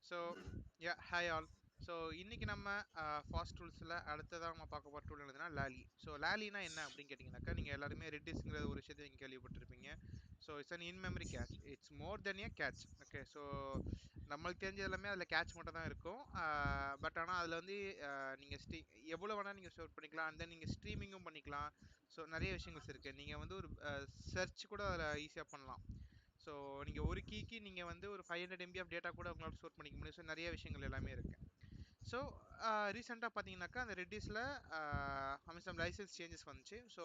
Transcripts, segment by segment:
So hi all. So இன்னைக்கு நம்ம fast டூல்ஸில் அடுத்ததாக நம்ம பார்க்க போகிற டூல் என்னதுன்னா லாலி. ஸோ லாலினா என்ன அப்படின்னு கேட்டிங்கனாக்கா, நீங்கள் எல்லாருமே ரெட்டிஸ்ங்கிற ஒரு விஷயத்தை நீங்கள் கேள்விப்பட்டிருப்பீங்க. So it's an in memory catch. It's more then A catch. Okay, so நம்மளுக்கு தெரிஞ்ச எல்லாமே அதில் கேட்ச் மட்டும் தான் இருக்கும். பட் ஆனால் அதில் வந்து நீங்கள் எவ்வளோ வேணால் நீங்கள் ஸ்டோர் பண்ணிக்கலாம். அண்ட் தென் நீங்கள் ஸ்ட்ரீமிங்கும் பண்ணிக்கலாம். ஸோ நிறைய விஷயங்கள் இருக்குது. நீங்கள் வந்து ஒரு சர்ச் கூட அதில் ஈஸியாக பண்ணலாம். ஸோ நீங்கள் ஒரு கீக்கு நீங்கள் வந்து ஒரு 500 MB ஆஃப் டேட்டா கூட உங்களால் ஸ்டோர் பண்ணிக்க முடியும். ஸோ நிறைய விஷயங்கள் எல்லாமே இருக்குது. ஸோ ரீசெண்டாக பார்த்தீங்கன்னாக்கா அந்த ரெட்டிஸில் அமேசான் லைசன்ஸ் சேஞ்சஸ் வந்துச்சு. ஸோ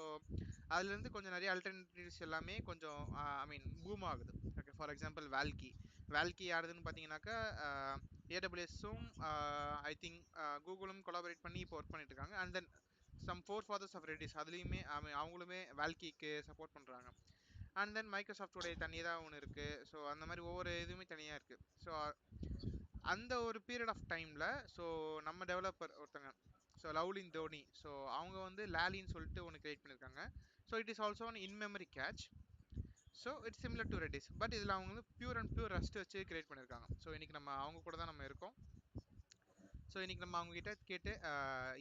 அதுலேருந்து கொஞ்சம் நிறைய அல்டர்னேட்டிவ்ஸ் எல்லாமே கொஞ்சம் பூம் ஆகுது. ஓகே, ஃபார் எக்ஸாம்பிள் வேல்கி யாருதுன்னு பார்த்தீங்கன்னாக்கா ஏடபிள்யூஎஸும் ஐ திங்க் கூகுளும் கொலாபரேட் பண்ணி இப்போ ஒர்க் பண்ணிட்டு இருக்காங்க. And then some four fathers of ரெட்டிஸ் அதுலேயுமே அவங்களுமே வேல்கிக்கு சப்போர்ட் பண்ணுறாங்க. அண்ட் தென் மைக்ரோசாஃப்டோடைய தனியாக ஒன்று இருக்குது. ஸோ அந்த மாதிரி ஒவ்வொரு இதுவுமே தனியாக இருக்குது. ஸோ அந்த ஒரு பீரியட் ஆஃப் டைமில் ஸோ நம்ம டெவலப்பர் ஒருத்தங்க, ஸோ லவ்லின் தோனி, ஸோ அவங்க வந்து லாலின்னு சொல்லிட்டு ஒன்று கிரியேட் பண்ணியிருக்காங்க. So it is also one in memory cache. So it's similar to Redis, but இதில் அவங்க வந்து பியூர் ரஸ்ட் வச்சு கிரியேட் பண்ணியிருக்காங்க. ஸோ இன்றைக்கி நம்ம அவங்க கூட தான் நம்ம இருக்கோம். ஸோ இன்றைக்கி நம்ம அவங்ககிட்ட கேட்டு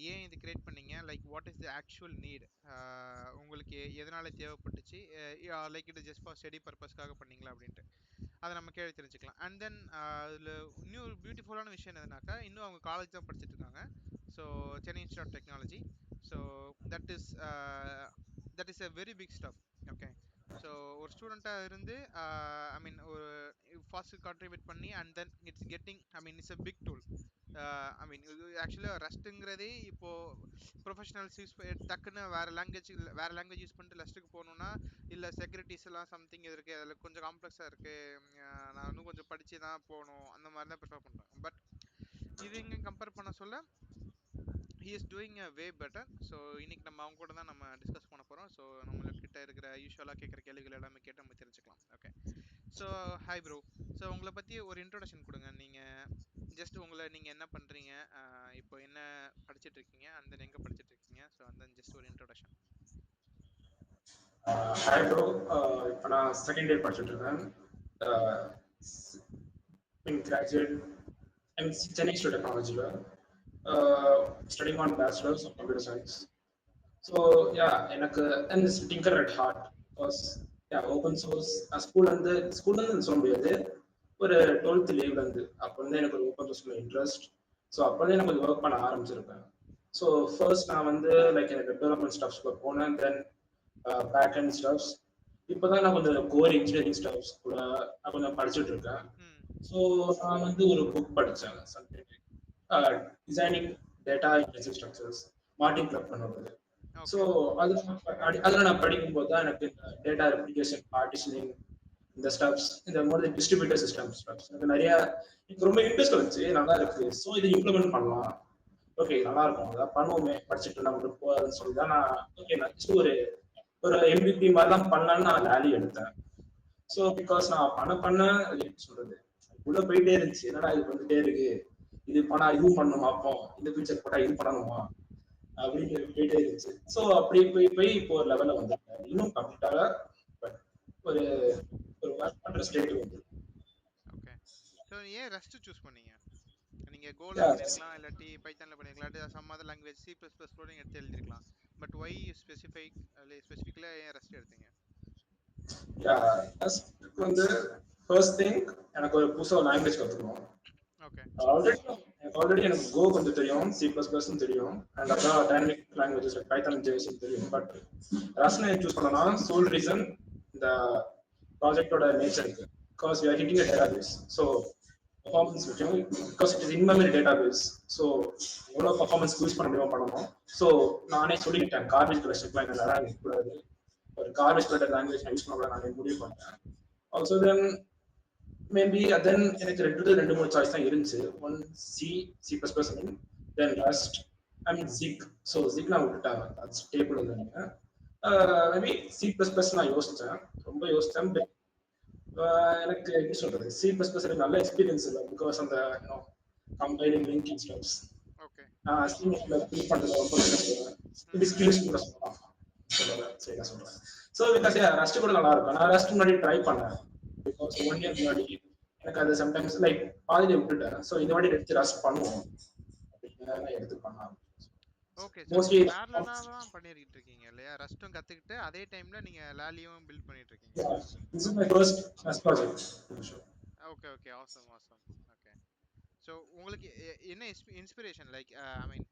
ஏன் இது கிரியேட் பண்ணீங்க, like what is the actual need, உங்களுக்கு எதனால் தேவைப்பட்டுச்சு, like it just for study பர்பஸ்க்காக பண்ணீங்களா அப்படின்ட்டு அதை நம்ம கேள்வி தெரிஞ்சுக்கலாம். அண்ட் தென் அதில் இன்னும் ஒரு பியூட்டிஃபுல்லான விஷயம் என்னதுனாக்கா, இன்னும் அவங்க காலேஜ் தான் படிச்சுட்டு இருக்காங்க. So Chennai institute of technology. So that is that is a very big stuff. Okay, so ஒரு ஸ்டூடெண்ட்டாக இருந்து ஒரு ஃபாஸ்ட் கான்ட்ரிபியூட் பண்ணி and then it's getting it's a big tool. இது ஆக்சுவலாக ரஸ்ட்டுங்கிறதே இப்போது ப்ரொஃபஷனல்ஸ் யூஸ் டக்குன்னு வேறு லாங்குவேஜ் யூஸ் பண்ணிட்டு ரஸ்ட்டுக்கு போகணுன்னா, இல்லை செக்யூரிட்டிஸ் எல்லாம் சம்திங் இருக்குது, அதில் கொஞ்சம் காம்ப்ளெக்ஸாக இருக்குது, நான் இன்னும் கொஞ்சம் படித்து தான் போகணும், அந்த மாதிரி தான் ப்ரிஃபர் பண்ணுறேன். பட் இது இங்கே கம்பேர் பண்ண சொல்ல he is doing a way better. So இன்னைக்கு நம்ம அவங்க கூட தான் நம்ம டிஸ்கஸ் பண்ண போகிறோம். ஸோ நம்மக்கிட்ட இருக்கிற யூஸ்வலாக கேட்குற கேள்விகள் எல்லாமே கேட்டு நம்ம தெரிஞ்சுக்கலாம். Okay, so hi bro. So உங்களை பற்றி ஒரு இன்ட்ரோடக்ஷன் கொடுங்க. நீங்கள் ஜஸ்ட் நீங்கள் என்ன பண்ணுறீங்க, இப்போ என்ன படிச்சுட்டு இருக்கீங்க, அந்த எங்கே படிச்சுட்டு இருக்கீங்க, ஸோ அந்த ஜஸ்ட் ஒரு இன்ட்ரோடக்ஷன். ஹாய் ப்ரோ, இப்போ நான் செகண்ட் இயர் படிச்சுட்டு இருக்கேன். கிராஜுவேட் சென்னை இன்ஸ்டியூட் டெக்னாலஜியில் studying an bachelors of computer science. So எனக்கு tinker at heart because open source ஸ்கூல்லேருந்து சொல்ல முடியாது, ஒரு 12th லீவ்லேருந்து அப்போ வந்து எனக்கு ஒரு ஓப்பன் சோர்ஸில் இன்ட்ரெஸ்ட். ஸோ அப்போதே நான் கொஞ்சம் ஒர்க் பண்ண ஆரம்பிச்சிருப்பேன். ஸோ ஃபர்ஸ்ட் நான் வந்து லைக் எனக்கு டெவலப்மெண்ட் ஸ்டாஃப்ஸ்குள்ள போனேன், தென் பேக் அண்ட் ஸ்டாஃப்ஸ். இப்போதான் நான் கொஞ்சம் கோர் இன்ஜினியரிங் ஸ்டாஃப்ஸ் கூட நான் கொஞ்சம் படிச்சுட்டு இருக்கேன். ஸோ நான் வந்து ஒரு புக் படித்தேன், designing data intensive structures, Martin Kleppmann பண்ணுறது. ஸோ அதில் நான் படிக்கும்போது தான் எனக்கு டேட்டா ரெப்ளிகேஷன், பார்ட்டிஷனிங், இந்த ஸ்டெப்ஸ், இந்த மாதிரி டிஸ்ட்ரிபியூட்டர் சிஸ்டம் ஸ்டெப்ஸ் எனக்கு நிறைய ரொம்ப இன்ட்ரெஸ்ட் வந்துச்சு. நல்லா இருக்கு, ஸோ இதை இம்ப்ளிமெண்ட் பண்ணலாம், ஓகே நல்லா இருக்கும், அதான் பண்ணுவோமே, படிச்சுட்டு நம்ம போகாதுன்னு சொல்லி தான் நான் ஓகே நான் ஜஸ்ட் ஒரு MVP மாதிரிலாம் பண்ணலான்னு நான் லாலி எடுத்தேன். ஸோ பிகாஸ் நான் பண்ண எப்படி சொல்றது, உள்ள போயிட்டே இருந்துச்சு, என்னடா இது வந்துட்டே இருக்கு, இது பண்ணா இதுவும் பண்ணணுமா, அப்போ இந்த ஃபீச்சர் போட்டா இது பண்ணணுமா அப்படின்னு போயிட்டே இருந்துச்சு. ஸோ அப்படி போய் இப்போ ஒரு லெவலில் வந்துட்டேன். இன்னும் கம்ப்ளீட்டாக பட் ஒரு ஒர்க் பண்ற ஸ்டேட் வந்து. ஓகே, ஸோ ஏன் ரஸ்ட் சூஸ் பண்ணீங்க? நீங்கள் கோல பண்ணிருக்கலாம், இல்லாட்டி பைத்தானில் பண்ணிருக்கலாம், இல்லாட்டி சம் அதர் லாங்குவேஜ் C++ கூட நீங்கள் எடுத்து எழுதிருக்கலாம். பட் ஒய் ஸ்பெசிஃபிக்கலாக ஏன் ரஸ்ட் எடுத்தீங்க? வந்து ஃபர்ஸ்ட் திங் எனக்கு ஒரு புதுசாக லாங்குவேஜ் கற்றுக்கணும். ஓகே, ஆல்ரெடி எனக்கு கோ கொஞ்சம் தெரியும், C++ தெரியும், அண்ட் அப்புறம் டைனமிக் லாங்குவேஜஸ் பைத்தான் ஜேஎஸ் தெரியும். பட் ரஸ்ட் நான் சூஸ் பண்ணனா சோல் ரீசன் இந்த ப்ராஜெக்டோட நேச்சருக்கு, because we are hitting a database. So performance முக்கியம், because it is in memory database. So எவ்வளோ பர்ஃபார்மன்ஸ் யூஸ் பண்ண முடியுமோ பண்ணணும். ஸோ நானே சொல்லிக்கிட்டேன், கார்பேஜ் கலெக்ஷன்லாம் எனக்கு நல்லா இருக்கக்கூடாது, ஒரு கார்பேஜ் கலெக்டர் லாங்குவேஜ் யூஸ் பண்ணக்கூடாது, நானே முடிவு பண்ணேன். ஆல்சோ தென் மேபி தென் எனக்கு ரெண்டு மூணு சாய்ஸ் தான் இருந்துச்சு. One C++, then rust and zig. So zig நான் விட்டுட்டேன், அது ஸ்டேபிள் இல்லைங்க. மேபி C++ நான் யோசித்தேன், ரொம்ப யோசித்தேன். எனக்கு எப்படி சொல்றது, C++ எனக்கு நல்ல எக்ஸ்பீரியன்ஸ் இல்லை, பிகாஸ் அந்த combining linking steps so because rust கூட நல்லா இருக்கும். நான் ரஸ்ட் முன்னாடி ட்ரை பண்ணேன், பிகாஸ் 1 இயர் முன்னாடி எனக்கு அது சம்டைம்ஸ் லைக் பாதியில விட்டுட்டேன். ஸோ இந்த வாட்டி எடுத்து ரஷ் பண்ணுவோம் அப்படின்னு எடுத்து பண்ணலாம். ஓகே. ஸோ நீங்க மோஸ்ட்லி பேரலலா தான் பண்ணிட்டு இருக்கீங்க இல்லையா? ரஸ்ட்டும் கத்துக்கிட்டு அதே டைம்ல நீங்க லாலியும் பில்ட் பண்ணிட்டு இருக்கீங்க. This is my first rush project. Okay, okay. Awesome, awesome. Okay. So உங்களுக்கு என்ன inspiration like I mean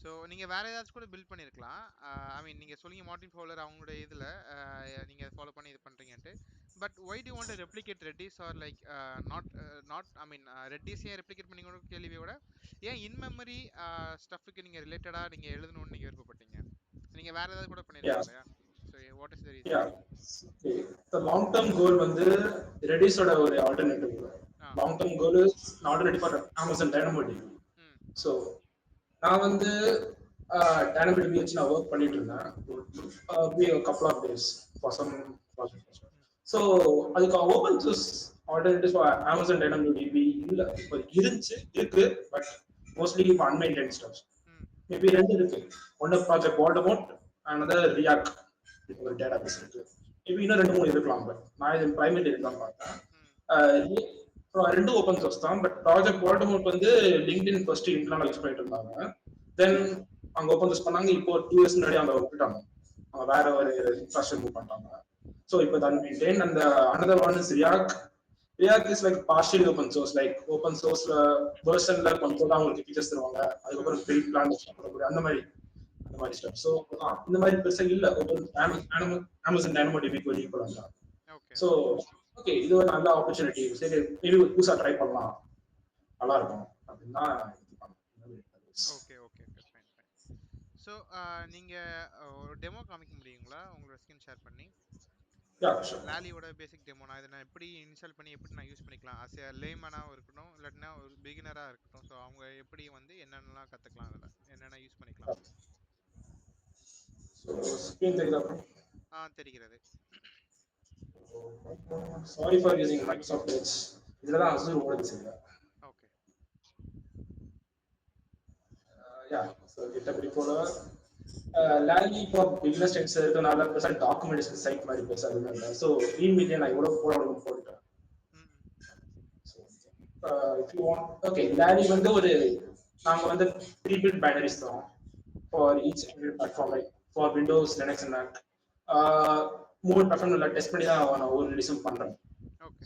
so நீங்க வேற ஏதாச்சும் கூட பில்ட் பண்ணியிருக்கலாம். ஐ மீன் நீங்க சொல்லிங்க மார்ட்டின் ஃபவுலர் அவங்களுடைய இதுல நீங்க ஃபாலோ பண்ணி இது பண்றீங்கன்ட்டு. But why do want to replicate Redis or like not I mean Redis ஏன் ரெப்ளிகேட் பண்ணீங்க கேள்வியை விட ஏன் இன் மெமரி ஸ்டஃப்க்கு நீங்க ரிலேட்டடா நீங்க எழுதணும்னு நீங்க விருப்பப்பட்டீங்க? நீங்க வேற ஏதாவது கூட பண்ணிருக்கலாம் இல்லையா? So what is the reason? Long term goal வந்து ரெடிஸோட ஒரு alternative. Long term goal is not Redis for Amazon DynamoDB. So நான் வந்து டைனமோடி வச்சு நான் ஒர்க் பண்ணிட்டு இருந்தேன் couple of days for some project. So அதுக்கு open source alternative for Amazon DynamoDB இல்லை, இப்போ இருக்கு பட் மோஸ்ட்லி இப்போ அன்மெயின்டைன் ஸ்டப்ஸ். மேபி ரெண்டு இருக்கு. ஒன்னு ப்ராஜெக்ட் வால்டமோட், another React ஒரு டேட்டா பேஸ் இருக்கு. மேபி இன்னும் 2-3 இருக்கலாம். பட் நான் இது பிரைமரி இருக்கலாம் பார்த்தேன். ரெண்டு ஓப்பன் சோர்ஸ் தான். பட் ப்ராஜெக்ட் வால்டமோட் வந்து லிங்க்டின் ஃபர்ஸ்ட் இன்டர்னல் யூஸ் பண்ணிட்டு இருந்தாங்க. தென் அங்க ஓப்பன் சோர்ஸ் பண்ணாங்க. இப்போ 2 இயர்ஸ் முன்னாடி அவங்க விட்டுட்டாங்க. அவங்க வேற ஒரு இன்ஃப்ராஸ்ட்ரக்சர் மூவ் பண்ணிட்டாங்க. ஸோ இப்போ தான் மெயின்டைன். அந்த another one is React. React is like partially open source. Like open source வெர்ஷன்ல கொஞ்சம் தான் உங்களுக்கு ஃபீச்சர்ஸ் தருவாங்க. அதுக்கப்புறம் பெரிய பிளான் அந்த மாதிரி ஸ்டப். ஸோ இந்த மாதிரி பெருசா இல்ல. அமேசான் டைனமோடிபிக்கு ஒரு ஈக்குவலா தான். ஸோ ஓகே, இது ஒரு நல்ல ஆப்பர்ச்சுனிட்டி. சரி, மேபி புதுசா ட்ரை பண்ணலாம், நல்லா இருக்கும் அப்படின்னா. Okay, okay, okay, fine, fine. So நீங்க ஒரு டெமோ காமிக்க முடியுங்களா உங்களோட ஸ்கிரீன் ஷேர் பண்ணி? லாலியோட பேசிக் டெமோ நான் இதை நான் எப்படி இன்ஸ்டால் பண்ணி எப்படி நான் யூஸ் பண்ணிக்கலாம்? அஸ் ஏ லேமனாகவும் இருக்கட்டும், இல்லாட்டினா ஒரு பிகினராக இருக்கட்டும். ஸோ அவங்க எப்படி வந்து என்னென்னலாம் கற்றுக்கலாம், அதில் என்னென்ன யூஸ் பண்ணிக்கலாம்? தெரிகிறது. Sorry for using Microsoft edge. இதுல தான் அசூர் ஓடுது சரியா? ஓகே. ஸோ கிட்டப்படி போல லாலி இப்போ பிகினர்ஸ் டெக்ஸ் இருக்கனால பெருசாக டாக்குமெண்டேஷன் சைட் மாதிரி பெருசாக எதுவுமே இல்லை. ஸோ ரீட் மீடியா நான் இவ்வளோ போட்டுட்டேன். If you want okay, Lally வந்து ஒரு நாங்கள் வந்து ப்ரீபில்ட் பைனரிஸ் தான் for each platform. Like for Windows, Linux and Mac. மூணு பிளாட்ஃபார்ம்ல டெஸ்ட் பண்ணி தான் நான் ஒரு ரிலீஸும் பண்றேன்.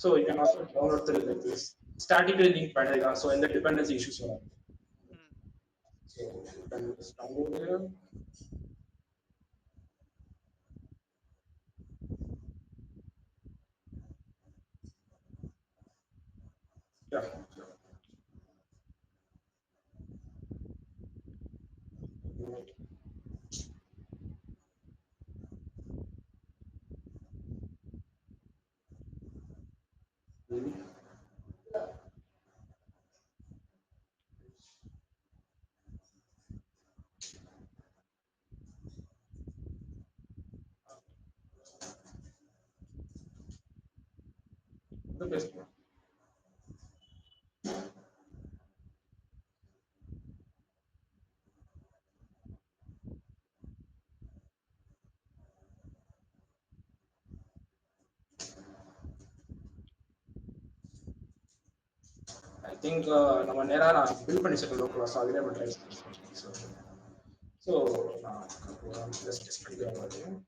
So you can also download through like this statically link binary தான். ஸோ எந்த டிபெண்டன்சி இஷ்யூஸ் வராது. So you can just download here. Yeah. The best one. I think நம்ம நேரா நான் பில் பண்ணி செட்டில் லோக்கல் ஸோ அதிலே நம்ம ட்ரை பண்ணுறோம். ஸோ நான் ஜஸ்ட் டெஸ்ட் பண்ணிக்கிறேன்.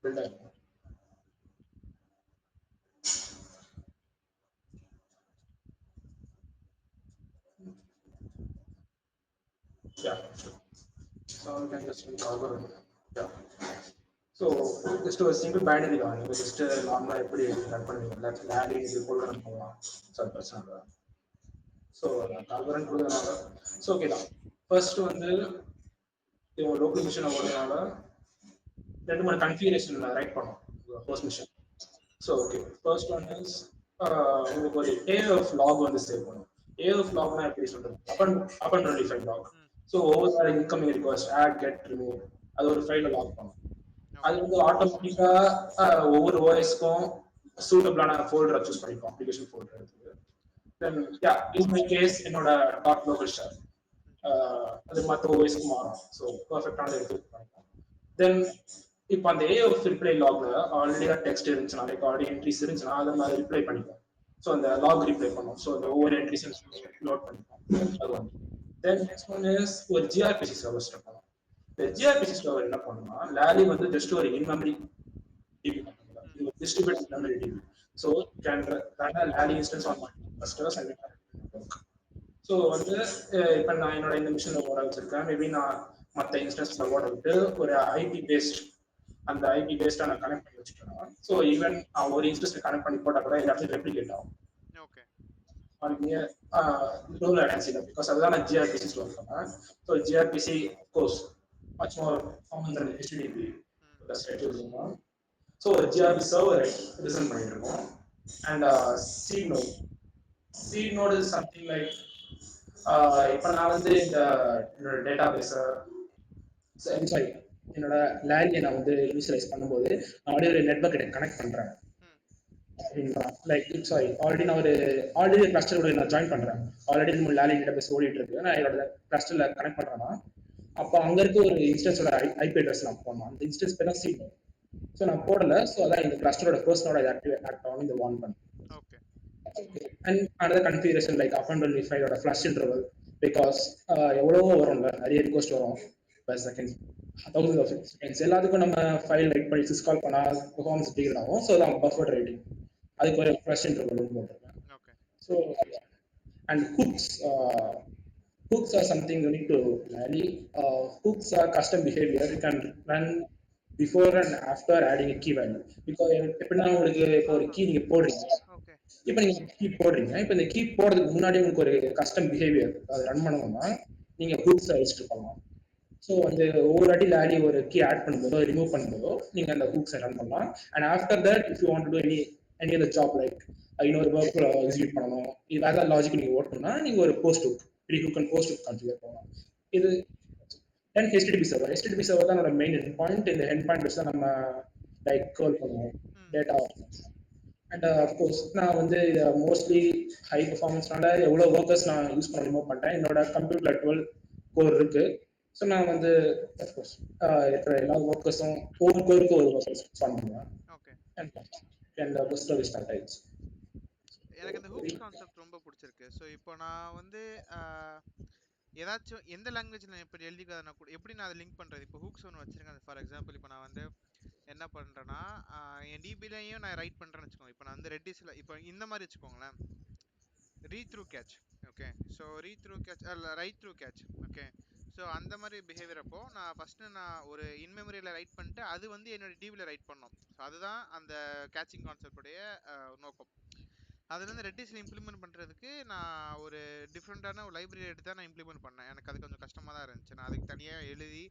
பில்ட் ஆகும். Yeah, sure. So we can just cover. Yeah. So just a single binary தான். நீங்க just நார்மலா எப்படி ரன் பண்ணுவீங்க லாலி இது போல ரன் பண்ணலாம். சார் பிரச்சனை இல்லை. ஸோ கால்வரன் கொடுத்தனால ஸோ ஓகே தான். ஃபர்ஸ்ட் வந்து இவங்க லோக்கல் மிஷினை ஓடுறதுனால 2-3 கன்ஃபிகரேஷன் ரைட் பண்ணோம் host machine. So okay, first one is உங்களுக்கு ஒரு AOF லாக் வந்து சேவ் பண்ணும். AOF லாக்னா எப்படி சொல்றது? Up and run file lock. So ஒவ்வொரு incoming request add get remove அது ஒரு ஃபைலை லாக் பண்ணும். அது வந்து ஆட்டோமேட்டிக்கா ஒவ்வொரு ஓஎஸ்க்கும் சூட்டபிளான ஃபோல்டரை சூஸ் பண்ணிப்போம், அப்ளிகேஷன் ஃபோல்டர் எடுத்து. Then yeah in my case என்னோட டாட் லோக்கல் ஷேர் அது மற்ற ஓஎஸ்க்கு மாறும். ஸோ பர்ஃபெக்டான எடுத்து பண்ணிப்போம். தென் இப்போ அந்த ஏ ஆஃப் ரிப்ளை லாக்ல ஆல்ரெடி டெக்ஸ்ட் இருந்துச்சுன்னா லைக் ஆல்ரெடி என்ட்ரிஸ் இருந்துச்சுன்னா அதை மாதிரி ரிப்ளை பண்ணிப்போம். ஸோ அந்த லாக் ரிப்ளை பண்ணும். ஸோ அந்த ஓகே ஒவ்வொரு என்ட்ரிஸ் லோட் பண்ணிப்போம். அது ஒன்று. தென் நெக்ஸ்ட் ஒன் இஸ் ஒரு ஜிஆர்பிசி சர்வர் ஸ்டார்ட் பண்ணும். இந்த ஜிஆர்பிசி சர்வர் என்ன பண்ணும்னா லாலி வந்து ஜஸ்ட் ஒரு இன் மெமரி டிபி பண்ணுங்க. இது ஒரு distributed memory DB. So can run a Lally instance on clusters and so வந்து இப்போ நான் என்னோட இந்த மிஷினில் ஓட வச்சிருக்கேன். மேபி நான் மற்ற இன்ஸ்டன்ஸில் ஓட விட்டு ஒரு ஐபி பேஸ்ட் அந்த ஐபி பேஸ்டா நான் கனெக்ட் பண்ணி வச்சுட்டேன்னா ஸோ ஈவன் நான் ஒரு இன்ஸ்டன்ஸ் கனெக்ட் பண்ணி போட்டால் கூட எல்லாத்தையும் ரெப்ளிகேட் ஆகும். ஓகே லோ லேட்டன்சியில் பிகாஸ் அதுதான் நான் ஜிஆர்பிசி சொல்ல பண்ணேன். So gRPC course much more performance and HTTP so gRPC server design பண்ணிட்டு இருக்கோம். And seed node is something like இப்போ நான் வந்து இந்த டேட்டா பேஸை சாரி என்னோட லேண்டியை நான் வந்து இனிஷியலைஸ் பண்ணும்போது நான் அப்படியே ஒரு நெட்வொர்க் கனெக்ட் பண்ணுறேன். லைக் சாரி ஆல்ரெடி கிளஸ்டரோட நான் ஜாயின் பண்றேன். ஆல்ரெடி நம்ம லேண்டிங் டேட்டாபேஸ் ஓடிட்டு இருக்கு. நான் என்னோட கிளஸ்டர்ல கனெக்ட் பண்றேன்னா அப்போ அங்க இருக்க ஒரு இன்ஸ்டன்ஸோட ஐபி அட்ரஸ் நான் போடணும். அந்த இன்ஸ்டன்ஸ் பேர் தான் சீட். ஸோ நான் போடல. ஸோ அதான் இந்த கிளஸ்டரோட பர்சனோட ஆக்ட் ஆகும் இந்த வான் பண்ணி. Okay and another configuration like up and only file ஓட flush interval because எவ்வளவோ வரும்ல நிறைய ரிக்வெஸ்ட் வரும் per second thousands of seconds எல்லாத்துக்கும் நம்ம ஃபைல் ரைட் பண்ணி சிஸ்கால் பண்ணா பெர்ஃபார்மன்ஸ் டிகிரேட் ஆகும். ஸோ அதான் பஃபர் ரேட்டிங் அதுக்கு ஒரு flush interval போட்டிருக்கேன். Okay so and hooks are something unique to Lally. Hooks are custom behavior. You can run before and after adding a key value. Because எப்படின்னா உங்களுக்கு இப்போ ஒரு key நீங்க போடுறீங்க. ஓகே இப்போ நீங்க கீ போடுறீங்க. இப்போ இந்த கீ போடுறதுக்கு முன்னாடி உங்களுக்கு ஒரு கஸ்டம் பிஹேவியர் அதை ரன் பண்ணணும்னா நீங்க ஹூக்ஸ் வச்சுட்டு பண்ணலாம். ஸோ வந்து ஒவ்வொரு வாட்டி லாலி ஒரு கீ ஆட் பண்ணும்போதோ ரிமூவ் பண்ணும்போதோ நீங்க அந்த ஹூக்ஸை ரன் பண்ணலாம். And after that if you want to any other job like இன்னொரு ஒர்க் எக்ஸிக்யூட் பண்ணணும் இது வேற லாஜிக் நீங்க ஓட்டணும்னா நீங்க ஒரு post hook pre hook and post hook configure பண்ணலாம். இது அண்ட் HTTP சர்வர் தான் மெயின் எண்ட் பாயிண்ட். இந்த எண்ட் பாயிண்ட் வச்சு தான் நம்ம லைக் கால் பண்ணுவோம் டேட்டா. அண்ட் அஃப்கோர்ஸ் நான் வந்து இதை மோஸ்ட்லி ஹை பர்ஃபார்மன்ஸ்னால எவ்வளோ ஒர்க்கர்ஸ் நான் யூஸ் பண்ண ரிமூவ் பண்ணிட்டேன். என்னோட கம்ப்யூட்டர் 12 கோர் இருக்கு. ஸோ நான் வந்து அஃப்கோர்ஸ் இருக்கிற எல்லா ஒர்க்கர்ஸும் ஒவ்வொரு கோருக்கு ஒரு ஒர்க்கர்ஸ் பண்ணுவேன். ஓகே அண்ட் சர்வீஸ் ஸ்டார்ட் ஆயிடுச்சு. எனக்கு இந்த ஹூக்ஸ் கான்செப்ட் ரொம்ப பிடிச்சிருக்கு. ஸோ இப்போ நான் வந்து ஏதாச்சும் எந்த லாங்குவேஜ் நான் எப்படி எழுதிக்காத கூட எப்படி நான் அதை லிங்க் பண்ணுறது? இப்போ ஹூக்ஸ் ஒன்று வச்சிருக்கேன். ஃபார் எக்ஸாம்பிள் இப்போ நான் வந்து என்ன பண்ணுறேன்னா என் டிபிலையும் நான் ரைட் பண்ணுறேன்னு வச்சுக்கோங்க. இப்போ நான் வந்து ரெட்டிஸில் இப்போ இந்த மாதிரி வச்சுக்கோங்களேன் read through cache. Okay so read through cache அல்ல write through cache. Okay so அந்த மாதிரி பிஹேவியர் அப்போ நான் ஃபஸ்ட்டு நான் ஒரு இன்மெமரியில் ரைட் பண்ணிட்டு அது வந்து என்னோட டிவியில் ரைட் பண்ணோம். ஸோ அதுதான் அந்த கேட்சிங் கான்செப்டுடைய நோக்கம். அதுலேருந்து ரெட்டிஸில் இம்ப்ளிமெண்ட் பண்ணுறதுக்கு நான் ஒரு டிஃப்ரெண்ட்டான ஒரு லைப்ரரி எடுத்து தான் நான் இம்ப்ளிமெண்ட் பண்ணேன். எனக்கு அது கொஞ்சம் கஷ்டமாக தான் இருந்துச்சு. நான் அதுக்கு தனியாக எழுதி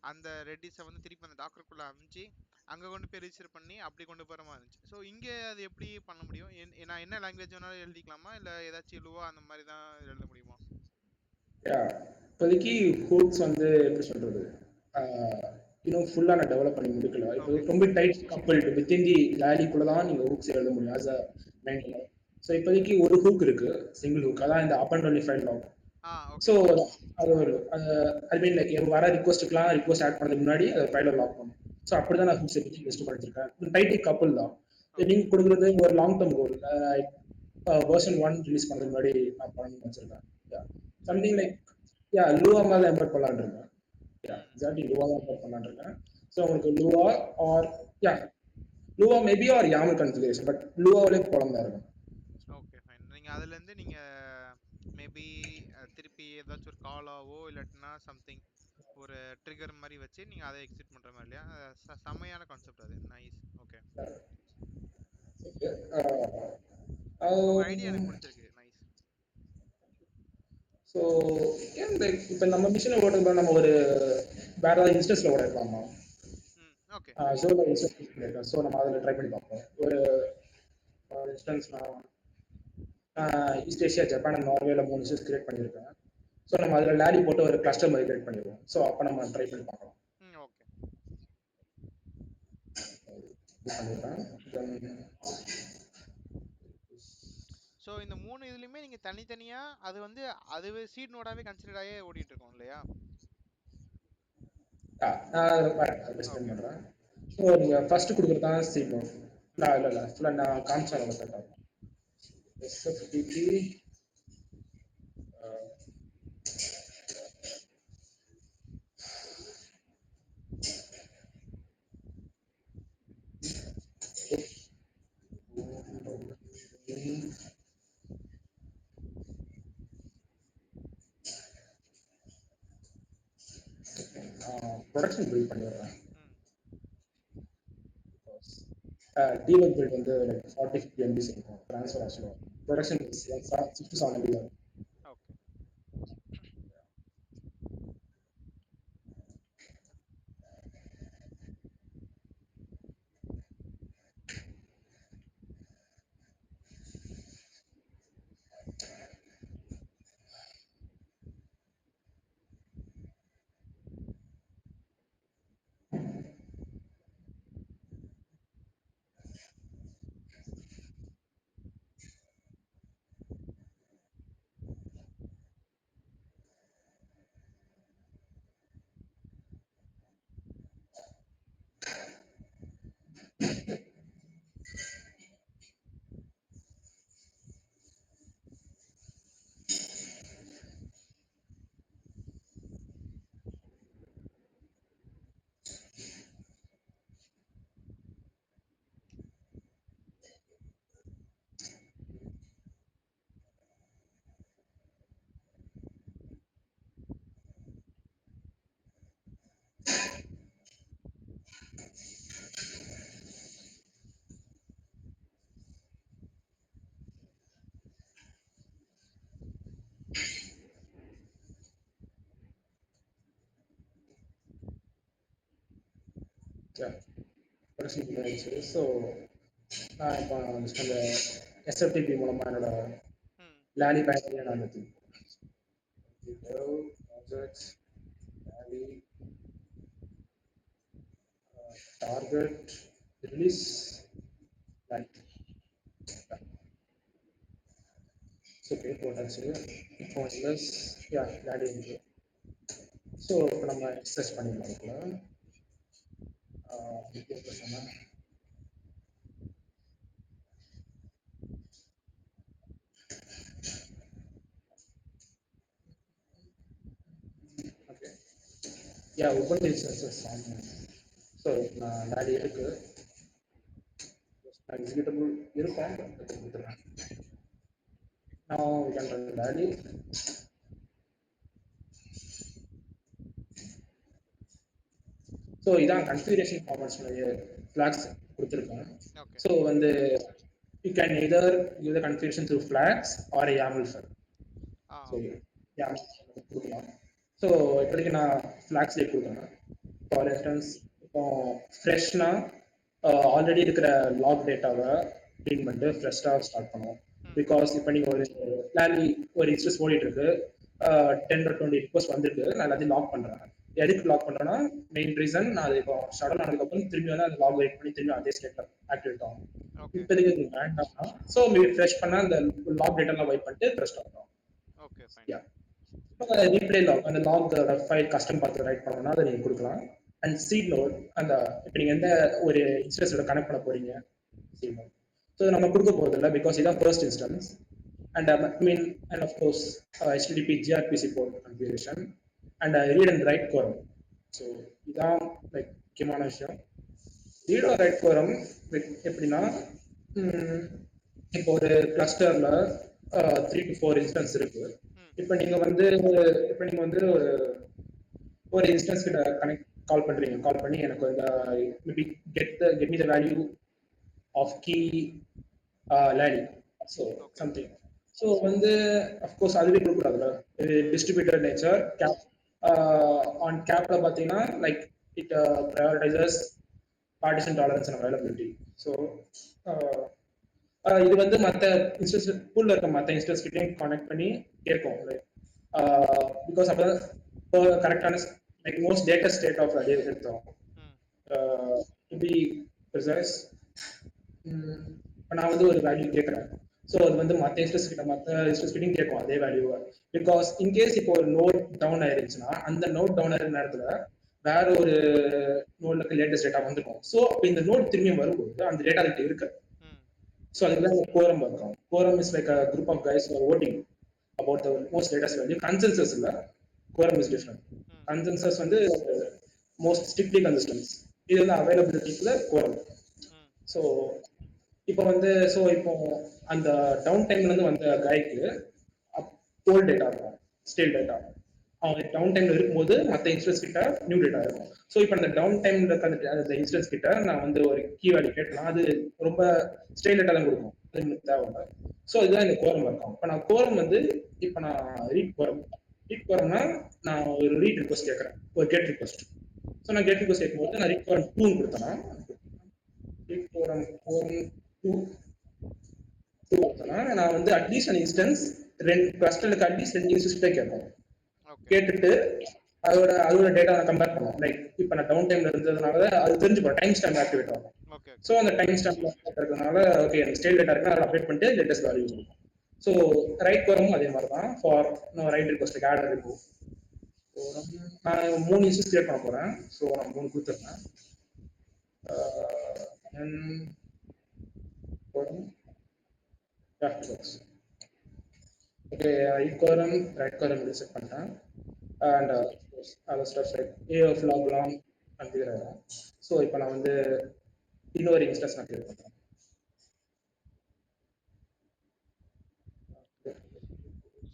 அந்த ரெட்டிஸை வந்து திருப்பி அந்த டாக்கருக்குள்ளே அமுச்சு அங்கே கொண்டு போய் ரிஜிஸ்டர் பண்ணி அப்படி கொண்டு போகிற மாதிரி இருந்துச்சு. ஸோ இங்கே அது எப்படி பண்ண முடியும்? நான் என்ன லாங்குவேஜ் வேணாலும் எழுதிக்கலாமா இல்லை ஏதாச்சும் எழுவா அந்த மாதிரி தான் எழுத முடியுமா? இப்போதைக்கு ஹூக்ஸ் வந்து எப்படி சொல்றது இன்னும் ஃபுல்லாக நான் டெவலப் பண்ணி முடிக்கல. இப்போ ரொம்ப டைட் கப்பல்டு வித்தின் தி லாலிக்குள்ள தான் நீங்கள் ஹூக்ஸ் எழுத முடியும் ஆஸ் அ மெயின். ஸோ இப்போதைக்கு ஒரு ஹூக் இருக்கு சிங்கிள் ஹூக் அதான் இந்த up and only file lock. So அது ஒரு ஐ மீன் லைக் வர ரிக்வஸ்ட்டுக்கெல்லாம் ரிக்வஸ்ட் ஆட் பண்ணுறதுக்கு முன்னாடி அதை ஃபைலை லாக் பண்ணும். ஸோ அப்படி தான் நான் ஹூக்ஸ் பற்றி லிஸ்ட் பண்ணிருக்கேன். டைட் கப்பல் தான் நீங்கள் கொடுக்குறது ஒரு லாங் டர்ம் கோல். வெர்ஷன் 1 ரிலீஸ் பண்ணுறதுக்கு முன்னாடி நான் பண்ணணும்னு வச்சிருக்கேன். சம்திங் லைக் லூவா மாதிரி இம்போர்ட் பண்ணலான்னு இருக்கேன். எக்ஸாக்ட்லி லூவா தான் இம்போர்ட் பண்ணலான்னு இருக்கேன். ஸோ உங்களுக்கு Lua or Lua maybe or YAML configuration but லூவாவிலே போலாம் தான் இருக்கும். Okay fine. நீங்கள் அதுலேருந்து நீங்கள் மேபி திருப்பி ஏதாச்சும் ஒரு காலாவோ இல்லாட்டினா சம்திங் ஒரு ட்ரிகர் மாதிரி வச்சு நீங்கள் அதை எக்ஸிட் பண்ணுற மாதிரி இல்லையா? செம்மையான கான்செப்ட் அது. நைஸ். ஓகே ஐடியா எனக்கு பிடிச்சிருக்கு. நைஸ். ஸோ இப்போ நம்ம மிஷினை ஓடுறதுக்கு நம்ம ஒரு வேற ஏதாவது இன்ஸ்டன்ஸில் ஓட இருக்கலாமா? Okay Zolo instance. ஸோ நம்ம அதில் ட்ரை பண்ணி பார்ப்போம். ஒரு இன்ஸ்டன்ஸ் நான் ஈஸ்ட் ஏஷியா ஜப்பான் அண்ட் நார்வேல 3 இன்ஸ்டன்ஸ் கிரியேட் பண்ணியிருக்கேன். ஸோ நம்ம அதில் லாலி போட்டு ஒரு கிளஸ்டர் மாதிரி கிரியேட் பண்ணிடுவோம். ஸோ அப்போ நம்ம ட்ரை பண்ணி பார்க்கலாம். ஓகே ஸோ இந்த 3 இதுலையுமே நீங்கள் தனித்தனியாக அது வந்து அதுவே சீட் நோடாவே கன்சிடர் ஆகி ஓடிட்டு இருக்கோம் இல்லையா? நான் டிஸ்பிளைன் ஓகே. பண்றேன். ஸோ நீங்க ஃபர்ஸ்ட் கொடுக்குறது தான் சீட் நோட். நான் இல்லை ஃபுல்லாக நான் காமிச்சேன் உங்களுக்கு. SFTP ப்ரொடக்ஷன் பில்ட் பண்ணிடுறேன். ம். டீபக் பில்ட் வந்து லைக் 40-50 MB இருக்கும் ட்ரான்ஸ்ஃபர் ஆக்சுவலாக. ப்ரொடக்ஷன் 6 to 7 MB தான். ஓகே. ப்ரொடக்ஷன் பில்ட் ஆயிடுச்சு. ஸோ நான் இப்போ அந்த எஸ்எஃப்டிபி மூலமாக என்னோட ம். லாலி பேக்கரியை நான் எடுத்து ப்ராஜெக்ட்ஸ் லாலி டார்கெட் ரிலீஸ் லைட். ஸோ பேர் போட்டாச்சு. இப்போ ப்ளஸ் லாலி இருக்கு. ஸோ இப்போ நம்ம எக்ஸசைஸ் பண்ணிடலாம். இப்போ சொன்னால் okay open instances on. So நான் லாலி இருக்கு எக்ஸிக்யூட்டபிள் இருக்கும் கொடுத்துருவேன். Now we can run Lally. So இதான் கன்ஃபிகரேஷன் ஃபார்மட்ஸ் ஃபிளாக்ஸ் கொடுத்துருக்கேன். ஓகே. ஸோ வந்து you can either you the configuration through flags or YAML file. So YAML கொடுக்கலாம். ஸோ இப்போதைக்கு நான் ஃபிளாக்ஸ்லேயே கொடுக்குறேன். ஃபார் இன்ஸ்டன்ஸ் இப்போ ஃப்ரெஷ்னா ஆல்ரெடி இருக்கிற லாக் டேட்டாவை க்ளீன் பண்ணிட்டு ஃப்ரெஷ்ஷாக ஸ்டார்ட் பண்ணுவோம். பிகாஸ் இப்போ நீங்கள் ஒரு இன்ஸ்டன்ஸ் ஓடிட்டு இருக்கு, 10 or 20 ரிக்வஸ்ட் வந்திருக்கு, நான் எல்லாத்தையும் லாக் பண்ணுறேன். எதுக்கு லாக் பண்றேன்னா மெயின் ரீசன் நான் அது இப்போ ஷடல் ஆனதுக்கப்புறம் திரும்பி வந்து அந்த லாக் வெயிட் பண்ணி திரும்பி அதே ஸ்டேட்ல ஆக்டிவேட் ஆகும். இப்போதைக்கு வேண்டாம்னா ஸோ ஃப்ரெஷ் பண்ண அந்த லாக் டேட்டெல்லாம் வைப் பண்ணிட்டு ஃப்ரெஷ் ஆகும். Okay fine. ரீப்ளே லாக் அந்த லாக் ஃபைல் கஸ்டம் பார்த்து ரைட் பண்ணணும்னா அதை நீங்கள் கொடுக்கலாம். அண்ட் சீட் நோட் அந்த இப்போ நீங்கள் எந்த ஒரு இன்ஸ்டன்ஸோட கனெக்ட் பண்ண போறீங்க சீட் நோட். ஸோ நம்ம கொடுக்க போகிறது இல்லை பிகாஸ் இதான் first instance. And and of course HTTP gRPC port configuration and read and write quorum. So இதான் லைக் முக்கியமான விஷயம். ரீட் ஆர் ரைட் கோரம் எப்படின்னா இப்போ ஒரு கிளஸ்டர்ல 3 to 4 இன்ஸ்டன்ஸ் இருக்கு. இப்போ நீங்க வந்து ஒரு இன்ஸ்டன்ஸ் கிட்ட கனெக்ட் கால் பண்றீங்க. கால் பண்ணி எனக்கு இந்த maybe get me the value of key லாலி ஸோ சம்திங். ஸோ வந்து அஃப்கோர்ஸ் அதுவே கொடுக்கூடாதுல்ல, இது டிஸ்ட்ரிபியூட்டட் நேச்சர். கேப் ஆன் கேப்ல பார்த்தீங்கன்னா like it prioritises partition tolerance and availability. So இது வந்து மற்ற இன்ஸ்டன்ஸ் பூல்ல இருக்க மற்ற இன்ஸ்டன்ஸ் கிட்டையும் கனெக்ட் பண்ணி கேட்கும். லைக் பிகாஸ் அப்போ கரெக்டான like most latest state of day எடுத்தோம் டு பி ப்ரிசைஸ். இப்போ நான் வந்து ஒரு வேல்யூ கேட்குறேன். ஸோ அது வந்து மற்ற இன்ஸ்டன்ஸ் கிட்டையும் கேட்கும் அதே வேல்யூவை. பிகாஸ் இன்கேஸ் இப்போ ஒரு நோட் டவுன் ஆயிருச்சுன்னா அந்த நோட் டவுன் ஆகிற நேரத்தில் வேற ஒரு நோட்ல லேட்டஸ்ட் டேட்டா வந்துடும். ஸோ அப்போ இந்த நோட் திரும்பி வரும்போது அந்த டேட்டா கிட்ட இருக்கு. ம். ஸோ அதுதான் கோரம் இருக்கும். Quorum is like a group of guys voting about the most latest value. Consensus இல்ல, கோரம் இஸ் டிஃப்ரெண்ட். ம். கன்சென்சஸ் வந்து மோஸ்ட் ஸ்ட்ரிக்ட்லி கன்சிஸ்டன்ஸ். இது வந்து அவைலபிலிட்டிக்குள்ள கோரம். ம். ஸோ இப்போ வந்து இப்போ அந்த டவுன் டைம்ல இருந்து வந்த கைக்கு ஓல்ட் டேட்டா இருக்கும், ஸ்டேல் டேட்டா. அவங்க டவுன் டைம்ல இருக்கும்போது மற்ற இன்ஸ்டன்ஸ் கிட்ட நியூ டேட்டா இருக்கும். ஸோ இப்போ அந்த டவுன் டைம்ல அந்த இன்ஸ்டன்ஸ் கிட்ட நான் வந்து ஒரு கீ வேல்யூ கேட்டலாம், அது ரொம்ப ஸ்டேல் டேட்டா தான் கொடுக்கும், அது எனக்கு தேவையில்ல. ஸோ இதுதான் இந்த கோரம் இருக்கும். இப்போ நான் கோரம் வந்து இப்போ நான் ரீட் கோரம்னா நான் ஒரு ரீட் ரிக்வஸ்ட் கேட்கறேன், ஒரு கெட் ரிக்வஸ்ட். ஸோ நான் கெட் ரிக்வஸ்ட் கேட்கும்போது நான் ரீட் கோரம் 2 கொடுத்தேன்னா, ரீட் கோரம் கோரம் 2 நான் வந்து அட்லீஸ்ட் அந்த இன்ஸ்டன்ஸ் ரெண்டு கிளஸ்டருக்கு அட்லீஸ்ட் 2 இன்ஸ்டன்ஸ் கேட்போம். ஓகே. கேட்டுட்டு அதோட டேட்டா நான் கம்பேர் பண்ணுவோம். லைக் இப்போ நான் டவுன் டைம்ல இருந்ததுனால அது தெரிஞ்சுப்போம், டைம் ஸ்டாம்ப் ஆக்டிவேட் ஆகும். ஓகே. ஸோ அந்த டைம் ஸ்டாம்ப் இருக்கிறதுனால ஓகே எனக்கு ஸ்டேல் டேட்டா இருக்கு, அதை அப்டேட் பண்ணிட்டு லேட்டஸ்ட் வேல்யூ இருக்கும். ஸோ ரைட் கோரமும் அதே மாதிரி தான். For no write request add remove நான் 3 இன்ஸ்டன்ஸ் கிரியேட் பண்ண போறேன். ஸோ நான் 3 கொடுத்துருக்கேன். ஓகே, ரைட் கோரம் செட் பண்ணிட்டேன். And other steps like a of log long configure ஆகும். ஸோ இப்போ நான் வந்து இன்னொரு இன்ஸ்டன்ஸ் நான் கிரியேட் பண்ணுறேன்.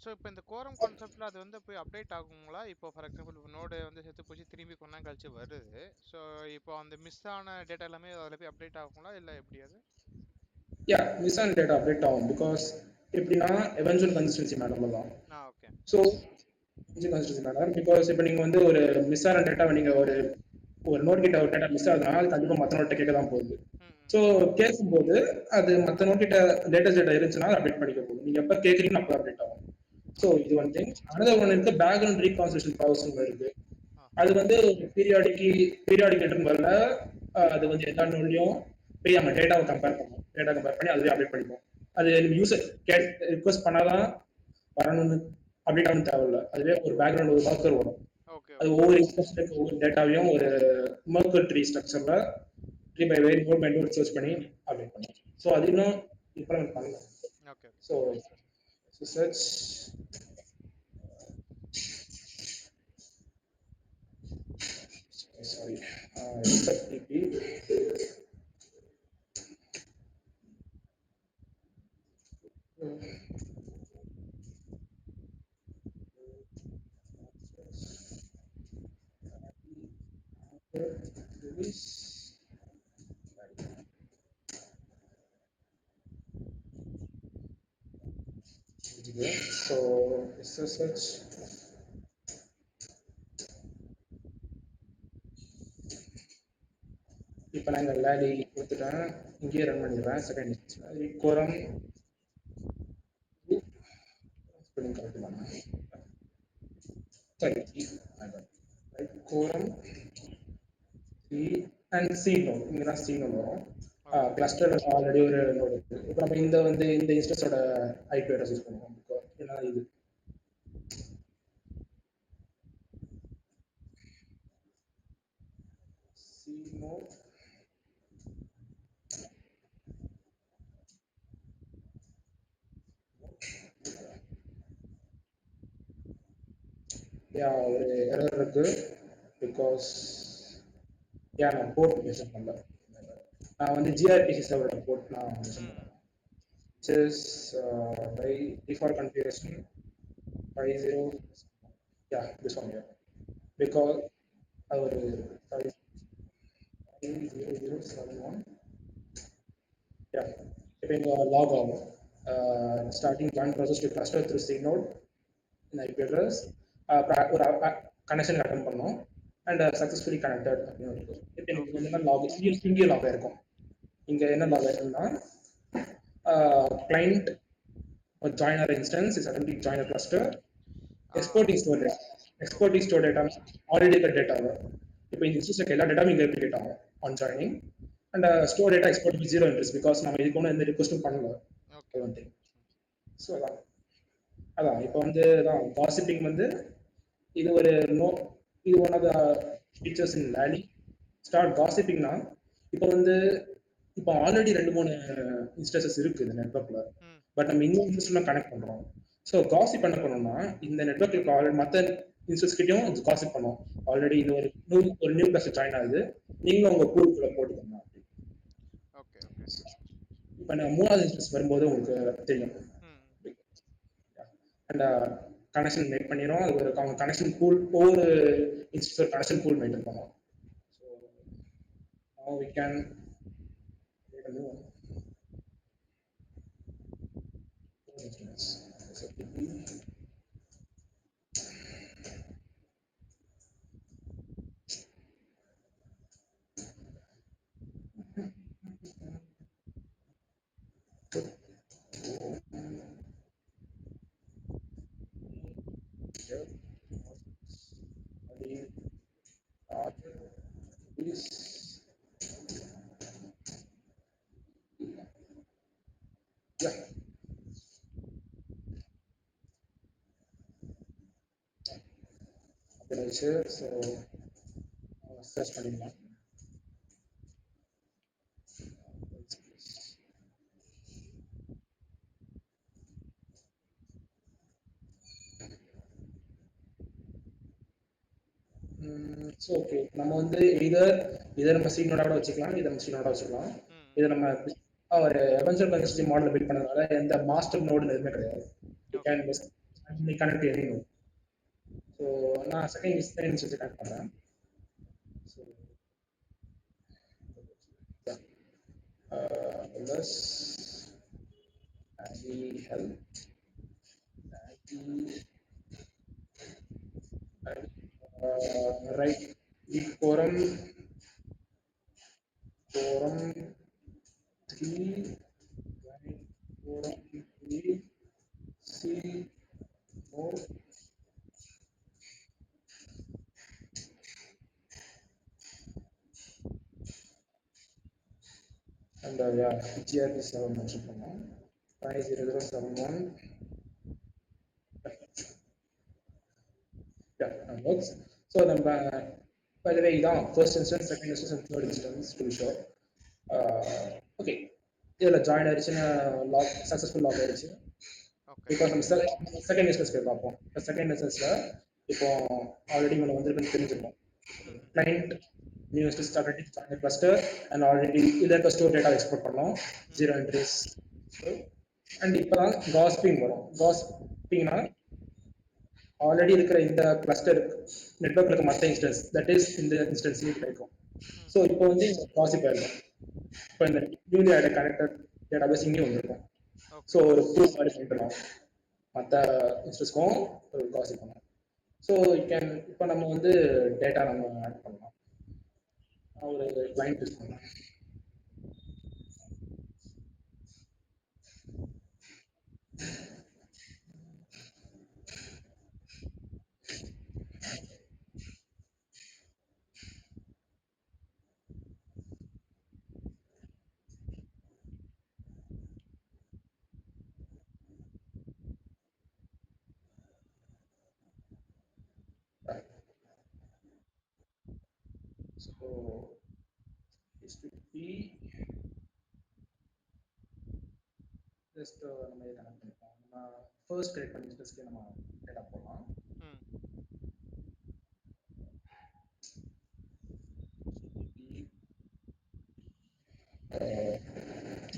ஸோ இப்போ இந்த கோரம் கான்செப்ட்ல அது வந்து போய் அப்டேட் ஆகுங்களா? இப்போ ஃபார் எக்ஸாம்பிள் நோடு வந்து செத்து போச்சு, திரும்பி கொஞ்ச நாள் கழிச்சு வருது. ஸோ இப்போ அந்த மிஸ் ஆன டேட்டா எல்லாமே அதில் போய் அப்டேட் ஆகுங்களா இல்லை எப்படி அது? யா, மிஸ் ஆன டேட்டா அப்டேட் ஆகும். பிகாஸ் எப்படின்னா எவென்ச்சுவல் கன்சிஸ்டன்சி மேட்டர் தான். Okay. So consistency matter because இப்போ நீங்கள் வந்து ஒரு மிஸ் ஆன டேட்டாவை நீங்கள் ஒரு நோட் கிட்ட ஒரு டேட்டா மிஸ் ஆகுதுன்னா அது கண்டிப்பாக மற்ற நோட்டை கேட்க தான் போகுது. ஸோ கேட்கும்போது அது மற்ற நோட் கிட்ட லேட்டஸ்ட் டேட்டா இருந்துச்சுன்னா அப்டேட் பண்ணிக்க போகுது. நீங்கள் எப்போ கேட்குறீங்களோ அப்போ அப்டேட் ஆகும். ஸோ இது ஒன் திங். அனதர் ஒன் இருக்கு, பேக்ரவுண்ட் ரீகான்ஸ்ட்ரக்ஷன் ப்ராசஸ் இருக்கு. அது வந்து பீரியாடிக் இன்டர்வல்ல அது வந்து எல்லா நோட்லையும் போய் நம்ம டேட்டாவை கம்பேர் பண்ணி அதுவே அப்டேட் பண்ணிப்போம். அது யூசர் ரிக்வஸ்ட் பண்ணாதான் வரணும்னு அப்டேட் ஆகணும் தேவையில்ல. அதுவே ஒரு பேக்ரவுண்ட் ஒரு ஒர்க்கர் வரும். அது ஒவ்வொரு இன்ஸ்டன்ஸ்ல ஒவ்வொரு டேட்டாவையும் ஒரு மர்க்கர் ட்ரீ ஸ்ட்ரக்சர்ல tree by very node by node search பண்ணி அப்டேட் பண்ணும். ஸோ அது இன்னும் இம்ப்ளிமெண்ட் பண்ணல. Okay. So search sorry FTP so SSH இப்போ நான் இந்த லேலி கொடுத்துட்டேன், இங்கேயே ரன் பண்ணிடுறேன். செகண்ட் கோரம் ஸ்பெல்லிங் கரெக்ட் தானே? சரி, கோரம் சி அண்ட் சி நோட். இங்கே தான் சி நோட் வரும். கிளஸ்டர் ஆல்ரெடி ஒரு நோட் இருக்கு. இப்போ நம்ம இந்த இன்ஸ்டன்ஸோட ஐபி அட்ரஸ் யூஸ் பண்ணுவோம். ஏன்னா இது சி நோட் ஒரு எரர் இருக்கு. பிகாஸ் நான் போர்ட் மென்ஷன் பண்ணல. நான் வந்து ஜிஆர்பிசி சர்வரோட போர்ட் நான் மென்ஷன் பண்ணேன். Is by default configuration 50 this one here. பிகாஸ் அது ஒரு 50071 இப்போ இங்கே லாக் ஆகும். Starting join process to cluster through C node இந்த ஐபி அட்ரஸ் ஒரு கனெக்ஷன் அட்டன் பண்ணோம் அண்ட் சக்ஸஸ்ஃபுல்லி கனெக்டட் அப்படின்னு இருக்கும். இப்போ எனக்கு வந்து என்ன லாக் இங்கே லாக் ஆயிருக்கும். இங்கே என்ன லாக் ஆயிருக்குன்னா client joiner instance is attempting joiner cluster exporting store data already got data. இப்போ இந்த இன்ஸ்டன்ஸ்ல எல்லா டேட்டாவும் இங்கே ரெப்ளிகேட் ஆகும் on joining and store data export 0 interest because நம்ம இதுக்கு ஒன்றும் எந்த ரிக்வஸ்ட்டும் பண்ணல. ஸோ அதான் இப்போ வந்து காசிப்பிங் வந்து இது ஒரு இது one of the features in Lally, start gossiping now. இப்போ வந்து இப்போ ஆல்ரெடி 2 3 இன்ஸ்டன்சஸ் இருக்கு இந்த நெட்வொர்க்ல. ம். பட் நம்ம இன்னும் இன்ஸ்டன்ஸ்லாம் கனெக்ட் பண்றோம். ஸோ காசிப் என்ன பண்ணணும்னா இந்த நெட்வொர்க்ல ஆல்ரெடி மற்ற இன்ஸ்டன்ஸ் கிட்டயும் காசிப் பண்ணோம். ஆல்ரெடி இது ஒரு நியூ கிளாஸ் ஜாயின் ஆகுது. நீங்களும் உங்க பூலுக்குள்ள போட்டுக்கோங்க அப்படி. Okay, okay. இப்போ நான் 3வது இன்ஸ்டன்ஸ் வரும்போது உங்களுக்கு தெரியும். ம். அண்ட் கனெக்ஷன் மேக் பண்ணிடும். அது ஒரு கனெக்ஷன் பூல் ஒவ்வொரு இன்ஸ்டன்ஸ் கனெக்ஷன் பூல் மெயின்டைன் பண்ணுவோம். So now we can create a new one. Instance. SFTP. Yeah. அப்படிச்சு ஸோ சர்ச் பண்ணிக்கலாம். ஸோ ஓகே நம்ம வந்து இதை நம்ம சீனோட வச்சுக்கலாம், இதை நம்ம சீனோட வச்சுக்கலாம். ம். இதை நம்ம ஒரு எவென்ச்சுவல் கன்சிஸ்டி மாடல் பில்ட் பண்ணதுனால எந்த மாஸ்டர் நோடுன்னு எதுவுமே கிடையாது. You okay. Can just connect any note. So நான் செகண்ட் இன்ஸ்டன்ஸ் கனெக்ட் பண்ணுறேன். So let's help right quorum 3 right quorum 3 C more and yeah GRP 7 mention பண்ணோம் 5071 yeah that works. So நம்ம by the way இதான் first instance, second instance and third instance to be sure. Okay இதில் join ஆயிடுச்சுன்னா lock successful lock ஆயிடுச்சு. Okay. இப்போ நம்ம second instance போய் பார்ப்போம். இப்போ செகண்ட் இன்ஸ்டன்ஸில் இப்போ ஆல்ரெடி உங்களை வந்துருக்குன்னு தெரிஞ்சிருக்கும். ம். Client new instance already join cluster and already இதில் ஸ்டோர் டேட்டா எக்ஸ்போர்ட் பண்ணோம் 0 என்ட்ரிஸ். அண்ட் இப்போ தான் காஸ்பிங் வரும். காஸ்பிங்னா ஆல்ரெடி இருக்கிற இந்த கிளஸ்டர் நெட்வொர்க்ல இருக்க மற்ற இன்ஸ்டன்ஸ் தட் இஸ் இந்த இன்ஸ்டன்ஸ்லேயும் கிடைக்கும். ஸோ இப்போ வந்து காசிப் ஆயிருக்கும். இப்போ இந்த நியூலி ஆட் கனெக்டட் டேட்டாபேஸ் இங்கேயும் வந்துருக்கும். ஸோ ஒரு ப்ரூஃப் மாதிரி பண்ணிக்கலாம் மற்ற இன்ஸ்டன்ஸ்க்கும் ஒரு காசிப் பண்ணலாம். ஸோ இப்போ நம்ம வந்து டேட்டா நம்ம ஆட் பண்ணலாம். ஒரு கிளைண்ட் யூஸ் பண்ணலாம். So HTTP just நம்ம இதை கனெக்ட் பண்ணிப்போம். நம்ம ஃபர்ஸ்ட் கிரியேட் பண்ணி இன்ஸ்டன்ஸ்க்கு நம்ம டேட்டா போடலாம். ம்.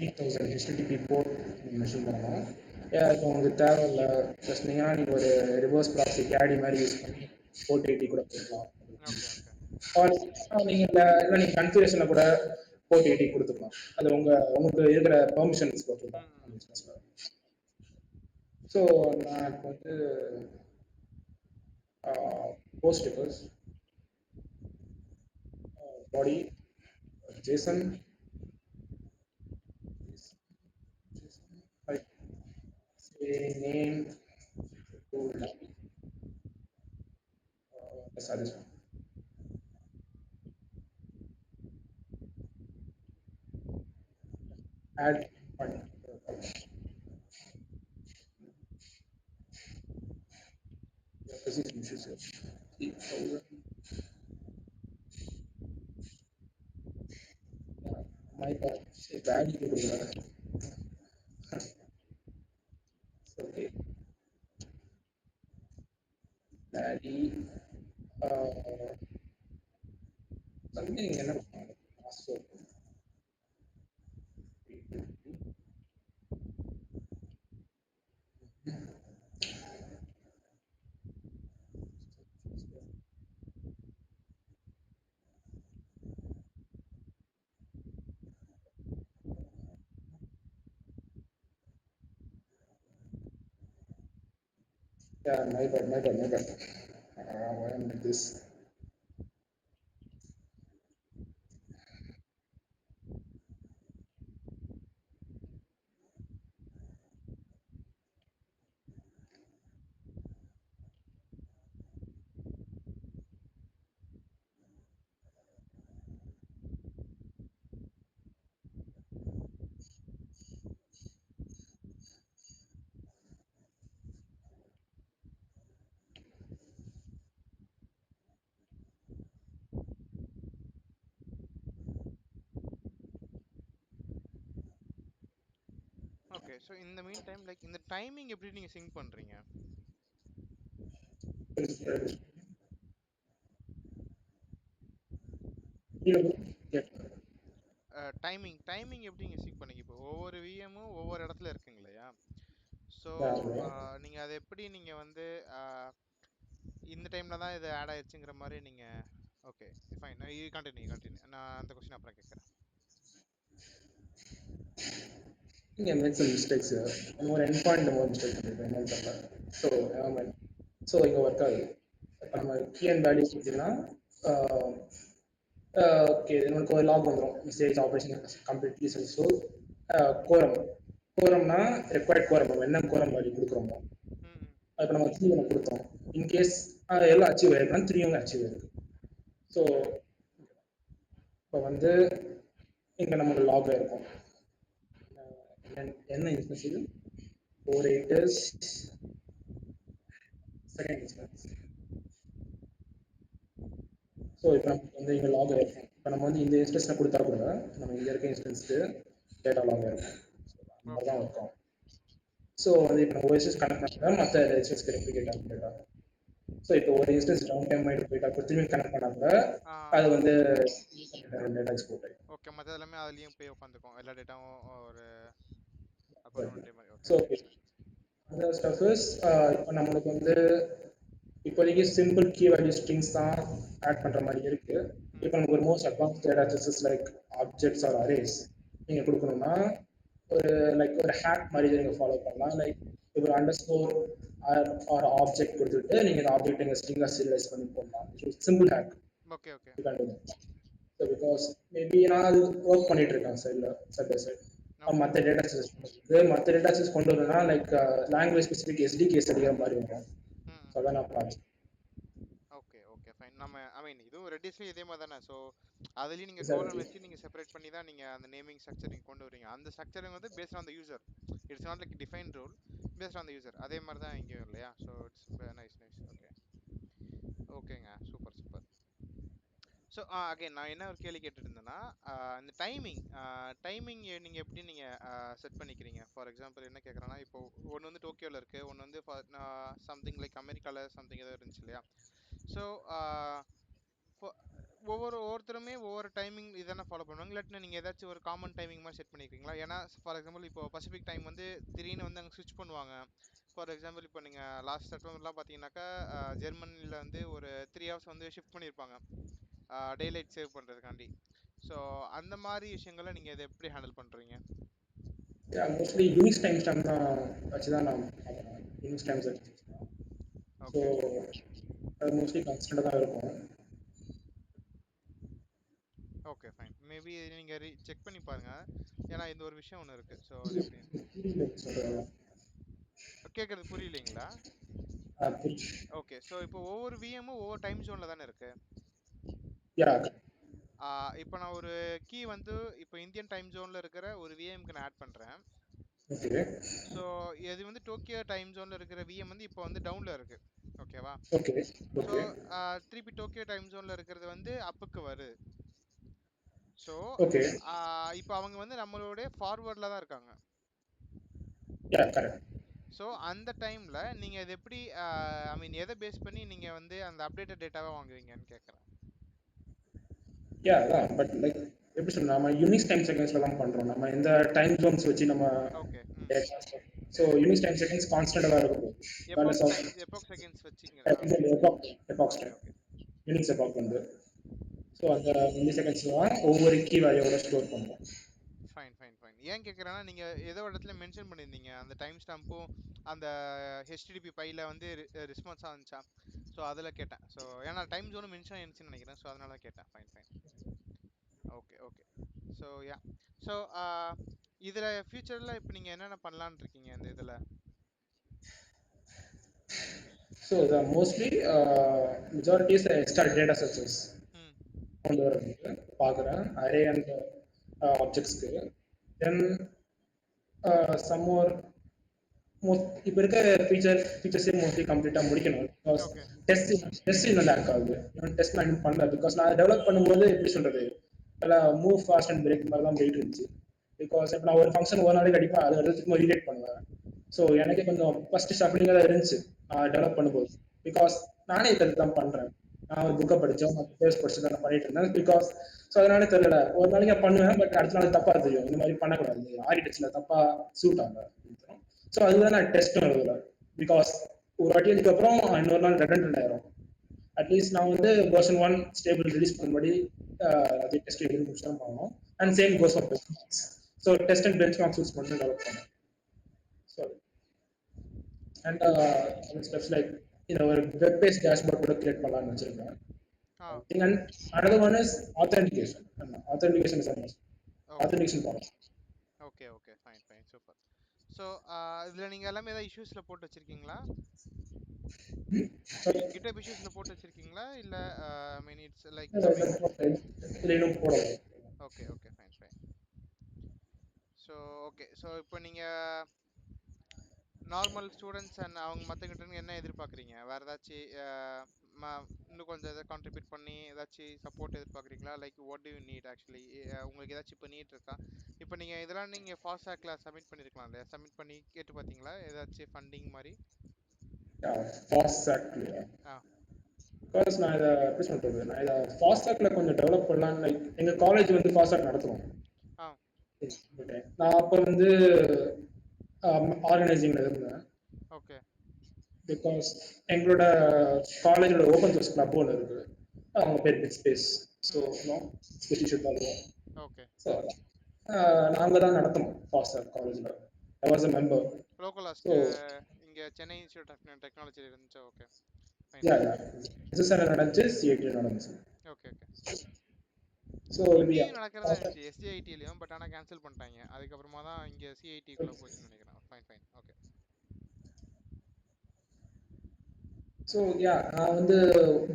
HTTP 3000 HTTP போர்ட் மெஷின் பண்ணணும். இப்போ உங்களுக்கு தேவையில்லை ஜஸ்ட் நீங்கள் ஒரு ரிவர்ஸ் ப்ராக்ஸி கேடி மாதிரி யூஸ் பண்ணி போர்ட் 80 கூட போடலாம். நீங்கள் கன்ஃபிகரேஷனில் கூட போர்ட் 80 கொடுத்துக்கலாம். அது உங்களுக்கு இருக்கிற பெர்மிஷன்ஸ் கொடுத்துக்கலாம். ஸோ நான் இப்போ வந்து post reverse body Jason name to this one. Add one. This is 3000. My bad. Bad கொடுங்க. ஓகே. டாடி சம்திங் என்ன பண்ணாங்க? Password. Yeah, my bad, my bad, my bad. Why am I like this? Okay. So இந்த mean time like இந்த timing எப்படி நீங்க sink பண்றீங்க? Timing timing எப்படி நீங்க சிங்க் பண்ணீங்க? இப்போ ஒவ்வொரு விஎம்மும் ஒவ்வொரு இடத்துல இருக்குங்க இல்லையா? ஸோ நீங்க அதை எப்படி நீங்க வந்து இந்த டைம்ல தான் இது ஆட் ஆயிடுச்சுங்கிற மாதிரி நீங்க okay fine you continue continue நான் அந்த கொஸ்டின் அப்புறம் கேட்குறேன். I made some mistakes here. ஒரு endpoint more mistake பண்ணிருக்கேன் என்னன்னு தெரியல. ஸோ இங்கே ஒர்க் ஆகுது. இப்போ நம்ம கீ அண்ட் வேல்யூஸ் பார்த்தீங்கன்னா ஓகே நமக்கு ஒரு லாக் வந்துடும் மெசேஜ் ஆப்ரேஷன் கம்ப்ளீட்லி ஸோ கோரம் கோரம்னா ரெக்வயர்ட் கோரம் நம்ம என்ன கோரம் வேல்யூ கொடுக்குறோமோ இப்போ நம்ம த்ரீ ஒன்று கொடுத்தோம் இன்கேஸ் எல்லாம் அச்சீவ் ஆயிருக்குன்னா த்ரீ ஒன்று அச்சீவ் ஆயிருக்கு. ஸோ இப்போ வந்து இங்கே நம்மளோட லாக் ஆயிருக்கும் என்ன இன்ஸ்டன்ஸ் இது 4 8 செகண்ட் இன்ஸ்டன்ஸ். ஸோ இப்போ நமக்கு வந்து இங்கே லாக் ஆயிருக்கும். இப்போ நம்ம வந்து இந்த இன்ஸ்டன்ஸில் கொடுத்தா கூட நம்ம இங்கே இருக்க இன்ஸ்டன்ஸ்க்கு டேட்டா லாக் ஆயிருக்கும். அந்த மாதிரி தான் இருக்கும். ஸோ வந்து இப்போ நம்ம ஓஎஸ்எஸ் கனெக்ட் பண்ணால் மற்ற ரெஜிஸ்டர்ஸ்க்கு ரெப்ளிகேட் ஆகும் டேட்டா. ஸோ இப்போ ஒரு இன்ஸ்டன்ஸ் டவுன் டைம் ஆகிட்டு போயிட்டா திரும்பி கனெக்ட் பண்ணா கூட அது வந்து டேட்டா எக்ஸ்போர்ட் ஆகிடும். ஓகே மற்ற எல்லாமே அதுலேயும் போய் உட்காந்துக்கும் எல்லா டேட்டாவும் ஒரு ஸோ அந்த ஸ்டஃப் இஸ் இப்போ நம்மளுக்கு வந்து இப்போதைக்கு சிம்பிள் கீ வேல்யூ ஸ்ட்ரிங்ஸ் தான் ஆட் பண்ணுற மாதிரி இருக்கு. இப்போ நமக்கு ஒரு most advance data structures like objects R arrays நீங்கள் கொடுக்கணும்னா ஒரு லைக் ஒரு ஹேக் மாதிரி நீங்கள் ஃபாலோ பண்ணலாம். லைக் இப்போ ஒரு அண்டர்ஸ்கோர் ஆர் ஆப்ஜெக்ட் கொடுத்துட்டு நீங்கள் இந்த ஆப்ஜெக்ட் நீங்கள் ஸ்ட்ரிங்காக சீரியலைஸ் பண்ணி போடலாம். Simple hack. Okay okay. So because maybe நான் அது ஒர்க் பண்ணிட்டு இருக்கேன் சைட் பை சைட். மற்ற டேட்டா சீஸ் கொண்டு வரணும்னா லைக் லாங்குவேஜ் ஸ்பெசிஃபிக் எஸ்டிகேஸ் அடிக்கிற மாதிரி வரும். ஸோ அதான் நான் பார்த்தேன். Okay okay fine. நம்ம ஐ மீன் இதுவும் ரெடிஸ்லயும் இதே மாதிரி தானே. ஸோ அதுலேயும் நீங்கள் கோலன் வச்சு நீங்கள் செப்பரேட் பண்ணி தான் நீங்கள் அந்த நேமிங் ஸ்ட்ரக்சர் நீங்கள் கொண்டு வரீங்க. அந்த ஸ்ட்ரக்சரிங் வந்து based on the user. It's not like define rule based on the user. அதே மாதிரி தான் இங்கேயும் இல்லையா? So it's nice nice. Okay ஓகேங்க சூப்பர் சூப்பர். ஸோ அகைன் நான் என்ன ஒரு கேள்வி கேட்டுட்டு இருந்தேன்னா இந்த டைமிங் நீங்கள் எப்படி நீங்கள் செட் பண்ணிக்கிறீங்க? ஃபார் எக்ஸாம்பிள் என்ன கேட்குறேன்னா இப்போ ஒன்று வந்து டோக்கியோவில் இருக்குது, ஒன்று வந்து சம்திங் லைக் அமெரிக்காவில் சம்திங் ஏதோ இருந்துச்சு இல்லையா? ஸோ ஒவ்வொருத்தருமே ஒவ்வொரு டைமிங் இதெல்லாம் ஃபாலோ பண்ணுவாங்க. இல்லாட்டினா நீங்கள் ஏதாச்சும் ஒரு காமன் டைமிங் மாதிரி செட் பண்ணிக்கிறீங்களா? ஏன்னா ஃபார் எக்ஸாம்பிள் இப்போ பசிபிக் டைம் வந்து திடீர்னு வந்து அங்கே ஸ்விட்ச் பண்ணுவாங்க. ஃபார் எக்ஸாம்பிள் இப்போ நீங்கள் லாஸ்ட் செப்டம்பர்லாம் பார்த்தீங்கன்னாக்கா ஜெர்மனியில் வந்து ஒரு 3 ஹவர்ஸ் வந்து ஷிஃப்ட் பண்ணியிருப்பாங்க டேலைட் சேவ் பண்ணுறதுக்காண்டி. ஸோ அந்த மாதிரி விஷயங்களை நீங்கள் இதை எப்படி ஹேண்டில் பண்ணுறீங்க? மோஸ்ட்லி யூனிக்ஸ் டைம் ஸ்டாம்ப் தான் வச்சு தான் நான் யூனிக்ஸ் டைம்ஸ் வச்சு. ஸோ அது மோஸ்ட்லி கான்ஸ்டன்ட்டாக தான் இருக்கும். Okay fine. மேபி நீங்கள் செக் பண்ணி பாருங்க. ஏன்னா இந்த ஒரு விஷயம் ஒன்று இருக்குது. ஸோ கேட்குறது புரியலைங்களா? ஓகே. ஸோ இப்போ ஒவ்வொரு விஎம்மும் ஒவ்வொரு டைம் ஜோனில் தானே இருக்கு. இப்போ நான் ஒரு கீ வந்து இப்போ இந்தியன் டைம் ஜோனில் இருக்கிற ஒரு விஎம்க்கு நான் ஆட் பண்ணுறேன். ஸோ இது வந்து டோக்கியோ டைம் ஜோனில் இருக்கிற விஎம் வந்து இப்போ வந்து டவுனில் இருக்கு. ஓகேவா? ஸோ திருப்பி டோக்கியோ டைம் ஜோனில் இருக்கிறது வந்து அப்புக்கு வருது. So okay. இப்போ அவங்க வந்து நம்மளுடைய ஃபார்வர்டில் தான் இருக்காங்க. Yeah correct. ஸோ அந்த டைம்ல நீங்க இது எப்படி ஐ மீன் எதை பேஸ் பண்ணி நீங்க வந்து அந்த அப்டேட்டட் டேட்டாவை வாங்குவீங்கன்னு கேட்குறேன். யா அதான். பட் லைக் எப்படி சொல்றது, நம்ம யூனிக்ஸ் டைம் செகண்ட்ஸ்ல தான் பண்றோம். நம்ம இந்த டைம் ஜோன்ஸ் வச்சு நம்ம okay. So Unix time seconds கான்ஸ்டன்டா தான் இருக்கும். எபாக் டைம் எபாக் செகண்ட்ஸ் வச்சுங்களா? Epoch okay time okay Unix epoch வந்து ஸோ அந்த மில்லி செகண்ட்ஸ்ல தான் ஒவ்வொரு கீ வேல்யூவோட ஸ்டோர் பண்ணுறோம். Fine fine fine. ஏன் கேட்குறேன்னா நீங்கள் ஏதோ ஒரு இடத்துல மென்ஷன் பண்ணியிருந்தீங்க அந்த டைம் ஸ்டாம்பும் அந்த ஹெச்டிடிபி பையில் வந்து ரெஸ்பான்ஸாக இருந்துச்சா? ஸோ அதில் கேட்டேன். ஸோ ஏன்னா டைம் ஜோனும் மென்ஷன் ஆயிருச்சுன்னு நினைக்கிறேன். ஸோ அதனால தான் கேட்டேன். Fine fine. Okay okay. So ya. So இதில் ஃபியூச்சரில் இப்போ நீங்கள் என்னென்ன பண்ணலான்னு இருக்கீங்க இந்த இதில்? So the mostly majority is the extra data sources ம் கொண்டு வரதுக்கு பார்க்குறேன் அரே அண்ட் ஆப்ஜெக்ட்ஸ்க்கு. தென் சம் மோர் இப்போ இருக்க ஃபீச்சர்ஸே மோஸ்ட்லி கம்ப்ளீட்டாக முடிக்கணும். பிகாஸ் ஓகே டெஸ்ட் இன்னும் லேக் ஆகுது. இன்னும் டெஸ்ட் நான் இன்னும் பண்ணல. பிகாஸ் நான் டெவலப் பண்ணும்போது எப்படி சொல்றது, நல்லா மூவ் ஃபாஸ்ட் அண்ட் பிரேக் மாதிரி தான் போயிட்டு இருந்துச்சு. பிகாஸ் இப்போ நான் ஒரு ஃபங்க்ஷன் ஒரு நாளைக்கு அடிப்பேன், அது அடுத்து ரீலேட் பண்ணுவேன். ஸோ எனக்கு கொஞ்சம் ஃபர்ஸ்ட் ஸ்டார்டிங்காக தான் இருந்துச்சு டெவலப் பண்ணும்போது. பிகாஸ் நானே இதை தான் பண்றேன். நான் ஒரு புக்கை படித்தோம், பேஸ் படிச்சு தான் பண்ணிட்டு இருந்தேன். பிகாஸ் ஸோ அதனால தெரியல, ஒரு நாளைக்கு நான் பண்ணுவேன், பட் அடுத்த நாள் தப்பா தெரியும். இந்த மாதிரி பண்ணக்கூடாது, ஆர்கிடெக்ட்ல தப்பா சூட் ஆகும். ஸோ அதுதான் நான் டெஸ்ட் எழுதுறேன். பிகாஸ் ஒரு வாட்டி அதுக்கப்புறம் இன்னொரு நாள் ரெடண்டன்ட் ஆயிரும். அட்லீஸ்ட் நான் வந்து வெர்ஷன் 1 ஸ்டேபிள் ரிலீஸ் பண்ணும்படி அதே டெஸ்ட் எழுதி முடிச்சு தான் பண்ணணும். And okay same goes for benchmarks. So test and benchmarks use பண்ணி டெவலப் பண்ணேன். So and okay. Steps like இந்த ஒரு வெப் பேஸ் டேஷ்போர்ட் கூட கிரியேட் பண்ணலாம்னு வச்சிருக்கேன். Ah And another one is authentication. Authentication is a must. Okay Authentication policy. Okay okay fine fine super. So இதில் நீங்கள் எல்லாமே ஏதாவது இஷ்யூஸில் போட்டு வச்சுருக்கீங்களா? Sorry. கிட்டப் இஷ்யூஸில் போட்டு வச்சுருக்கீங்களா இல்லை ஐ மீன் இட்ஸ் லைக் இல்ல, கம்மிங்? இன்னும் போடல. Okay okay fine fine. So okay. So இப்போ நீங்கள் நார்மல் ஸ்டூடெண்ட்ஸ் அண்ட் அவங்க மற்றவங்கிட்ட என்ன எதிர்பார்க்குறீங்க? வேறு ஏதாச்சும் இன்னும் கொஞ்சம் எதாவது கான்ட்ரிபியூட் பண்ணி ஏதாச்சும் சப்போர்ட் எதிர்பார்க்குறீங்களா? Like what do you need actually? உங்களுக்கு ஏதாச்சும் இப்போ நீட் இருக்கா? இப்போ நீங்கள் இதெல்லாம் நீங்கள் ஃபாஸ்டாக்ல சப்மிட் பண்ணியிருக்கலாம் இல்லையா? சப்மிட் பண்ணி கேட்டு பார்த்தீங்களா ஏதாச்சும் ஃபண்டிங் மாதிரி? ஃபாஸ்டாக்ல ஆ பிகாஸ் நான் இதை எப்படி சொல்றது, நான் இதை ஃபாஸ்டாக்ல கொஞ்சம் டெவலப் பண்ணலாம்னு லைக் எங்க காலேஜ் வந்து ஃபாஸ்டாக் நடத்துவோம். ஆ நான் அப்போ வந்து ஆர்கனைசிங்ல இருந்தேன். ஓகே பிகாஸ் எங்களோட காலேஜோட ஓப்பன் சோர்ஸ் கிளப் ஒன்று இருக்கு. அவங்க பேர் பிக் ஸ்பேஸ். ஸோ ம் ஸ்பெஷல் பண்ணுவோம். ஓகே. ஸோ நாங்கள் தான் நடத்தணும் ஃபாஸ்டாக் காலேஜில். I was a member. So லோக்கலாஸ்க்கு இங்கே சென்னை இன்ஸ்டியூட் ஆஃப் டெக்னாலஜி இருந்துச்சு. Okay fine yeah fine. Yeah SSR நடந்துச்சு, சிஐடி நடந்துச்சு. Okay okay. ஸோ இது இங்கேயும் நடக்கிறதா இருந்துச்சு எஸ்ஜிஐடிலையும், பட் ஆனால் கேன்சல் பண்ணிட்டாங்க. அதுக்கப்புறமா தான் இங்கே சிஐடிக்குள்ளே போச்சுன்னு நினைக்கிறேன். Fine fine okay. So yeah நான் வந்து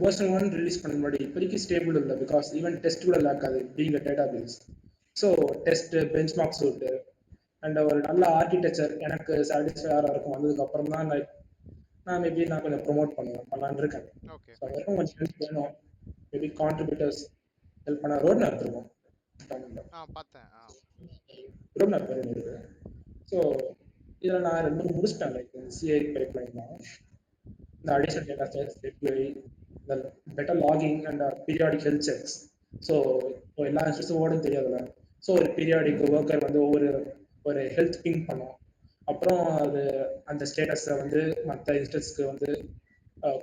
வெர்ஷன் 1 ரிலீஸ் பண்ண முன்னாடி இப்போதைக்கு ஸ்டேபிள் இல்லை. பிகாஸ் ஈவன் டெஸ்ட் கூட லேக் ஆகுது being database. So test benchmark suite and ஒரு நல்ல ஆர்கிடெக்சர் எனக்கு சாட்டிஸ்ஃபையாக இருக்கும். வந்ததுக்கு அப்புறம் தான் லைக் நான் கொஞ்சம் ப்ரொமோட் பண்ணலான்னு இருக்கேன். ஓகே ஸோ ஃபைன் அதுவரைக்கும் ஃபைன். கொஞ்சம் ஹெல்ப் வேணும். மேபி கான்ட்ரிபியூட்டர்ஸ் ஹெல்ப் பண்ண ரோட் மேப் இருக்கும். பார்த்தேன். ரோட் மேப் இருக்கு. ஸோ இதில் நான் 2 முடிச்சிட்டேன். லைக் சிஐ பைப்லைன் தான், the additional data sets, API, the better logging and periodic health checks. So இப்போ எல்லா இன்ஸ்டியூட்ஸும் ஓடும் தெரியாதுல்ல. ஸோ ஒரு பீரியாடிக் ஒர்க்கர் வந்து ஒரு ஹெல்த் பிங் பண்ணும். அப்புறம் அது அந்த ஸ்டேட்டஸை வந்து மற்ற இன்ஸ்டியூட்ஸ்க்கு வந்து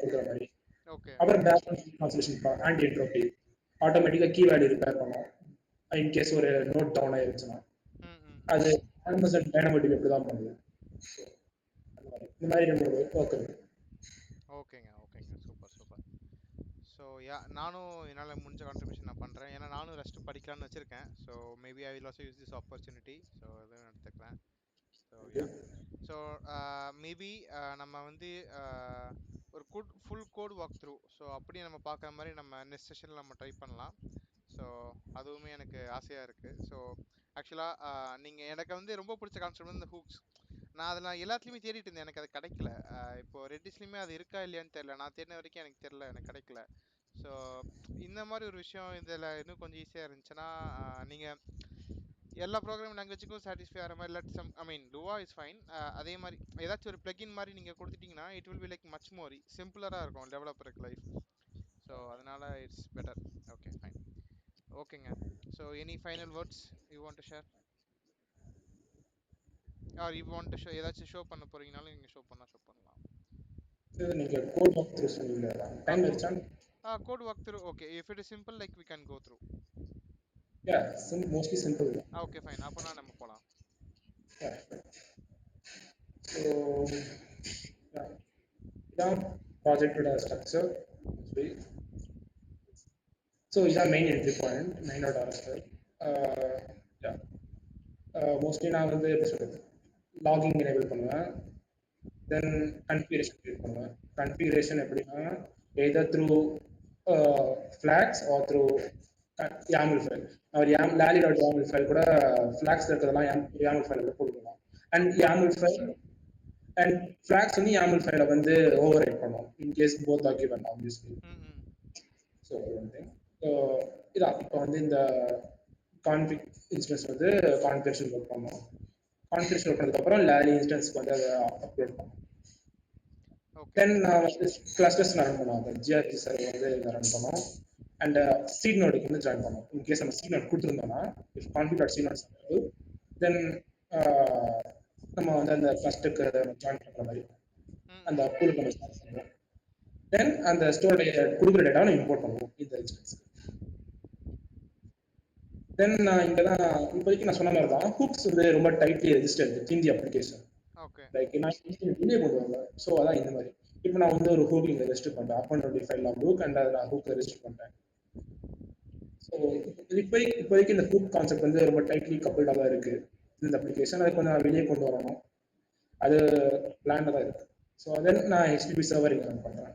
கொடுக்குற மாதிரி. ஓகே அப்புறம் பேக்ரவுண்ட் ட்ரான்ஸ்லேஷன் ஆன்டி என்ட்ரோபி ஆட்டோமேட்டிக்காக கீ வேல்யூ ரிப்பேர் பண்ணும். இன்கேஸ் ஒரு நோட் டவுன் ஆயிருச்சுன்னா ம் ம் அது 100% டைனமோட்டிக் எப்படி தான் பண்ணுது. இந்த மாதிரி 2 ஒர்க் இருக்கு. ஓகேங்க ஓகேங்க சூப்பர் சூப்பர். ஸோ யா நானும் என்னால் முடிஞ்ச கான்ட்ரிபியூஷன் நான் பண்ணுறேன். ஏன்னா நானும் ரெஸ்ட்டு படிக்கலாம்னு வச்சுருக்கேன். So maybe I will also use this opportunity. So அதுவும் எடுத்துக்கிறேன். So ya. ஸோ மேபி நம்ம வந்து ஒரு full code walk through so அப்படி நம்ம பார்க்குற மாதிரி நம்ம நெக்ஸ்ட் செஷனில் நம்ம ட்ரை பண்ணலாம். ஸோ அதுவுமே எனக்கு ஆசையாக இருக்குது. ஸோ ஆக்சுவலாக நீங்கள் எனக்கு வந்து ரொம்ப பிடிச்ச கான்செப்ட் வந்து இந்த ஹூக்ஸ். நான் அதெல்லாம் எல்லாத்துலேயுமே தேடிட்டு இருந்தேன், எனக்கு அது கிடைக்கல. இப்போ ரெட்டிஸ்லையுமே அது இருக்கா இல்லையான்னு தெரில. நான் தேடின வரைக்கும் எனக்கு தெரில, எனக்கு கிடைக்கல. ஸோ இந்த மாதிரி ஒரு விஷயம் இதில் இன்னும் கொஞ்சம் ஈஸியாக இருந்துச்சுன்னா நீங்கள் எல்லா ப்ரோக்ராமிங் லாங்குவேஜுக்கும் சாட்டிஸ்ஃபை ஆகிற மாதிரி let some I mean Lua is fine. அதே மாதிரி ஏதாச்சும் ஒரு பிளகின் மாதிரி நீங்கள் கொடுத்துட்டீங்கன்னா it will be like much more சிம்பிளராக இருக்கும் டெவலப்பருக்கு லைஃப். ஸோ அதனால இட்ஸ் பெட்டர். Okay fine. ஓகேங்க. So any final words you want to share or you want to show ஏதாச்சும் ஷோ பண்ண போறீங்கனாலும் நீங்கள் ஷோ பண்ணலாம். நீங்க கோட் வாக் த்ரூ சொன்னீங்க, டைம் ஆயிடுச்சா? Code walkthrough. Okay, if it is simple, like we can go through. Yeah, mostly simple. Okay, fine. அப்பனா நம்ம போலாம். Yeah. So, yeah. இதான் ப்ராஜெக்டோட ஸ்ட்ரக்சர். ஸோ இதான் மெயின் என்ட்ரி பாயிண்ட், மெயினோட அரஸ்டர். மோஸ்ட்லி நான் வந்து எப்படி சொல்றது, லாகிங் எனேபிள் பண்ணுவேன். தென் கன்ஃபிகரேஷன் கிரியேட் பண்ணுவேன். கன்ஃபிகரேஷன் எப்படின்னா either through flags or through YAML file. அவர் lali.yaml ஃபைல் கூட ஃபிளாக்ஸ் இருக்கிறதெல்லாம் YAML ஃபைல் கூட போட்டுக்கலாம். And YAML file and flags வந்து YAML ஃபைலை வந்து ஓவர் ரைட் பண்ணும் in case both are given obviously. So one thing. இதான் இப்போ வந்து இந்த கான்ஃபிக் இன்ஸ்டன்ஸ் வந்து கான்ஃபிகரேஷன் ஒர்க் பண்ணும். கான்ஃபிகரேஷன் ஒர்க் பண்ணதுக்கப்புறம் லாலி இன்ஸ்டன்ஸ்க்கு வந்து அதை அப்லோட் பண்ணும். தென் நான் வந்து கிளஸ்டர்ஸ் ரன் பண்ணுவோம். ஜிஆர்டி சர்வர் வந்து ரன் பண்ணோம். அண்ட் சீட் நோடுக்கு வந்து ஜாயின் பண்ணோம். இன்கேஸ் நம்ம சீட் நோட் கொடுத்துருந்தோம்னா இஃப் config.cnode தென் நம்ம வந்து அந்த கிளஸ்டருக்கு ஜாயின் பண்ணுற மாதிரி அந்த பூலுக்கு நம்ம ஸ்டார்ட் பண்ணுவோம். தென் அந்த ஸ்டோருடைய கொடுக்குற டேட்டாவை நம்ம இம்போர்ட் பண்ணுவோம் இந்த இன்ஸ்டன்ஸ்க்கு. தென் இங்கே தான் இப்போதைக்கு நான் சொன்ன மாதிரி தான் ஹூக்ஸ் வந்து ரொம்ப tightly registered with the application. Like நான் வெளியே கொண்டு வருவேன். ஸோ அதான் இந்த மாதிரி இப்போ நான் வந்து ஒரு ஹூக் இங்கே ரெஜிஸ்டர் பண்ணுறேன். அப் ஃபைல் ஹூக் அண்ட் அதை நான் ஹூக்கில் ரெஜிஸ்டர் பண்ணுறேன். ஸோ இப்போதைக்கு இந்த ஹூக் கான்செப்ட் வந்து ரொம்ப டைட்லி கப்பிள்டாக தான் இருக்கு இந்த அப்ளிகேஷன். அதை கொஞ்சம் வெளியே கொண்டு வரணும், அது பிளான்ல தான் இருக்கு. ஸோ தென் நான் HTTP சர்வர் இங்கே ரன் பண்ணுறேன்.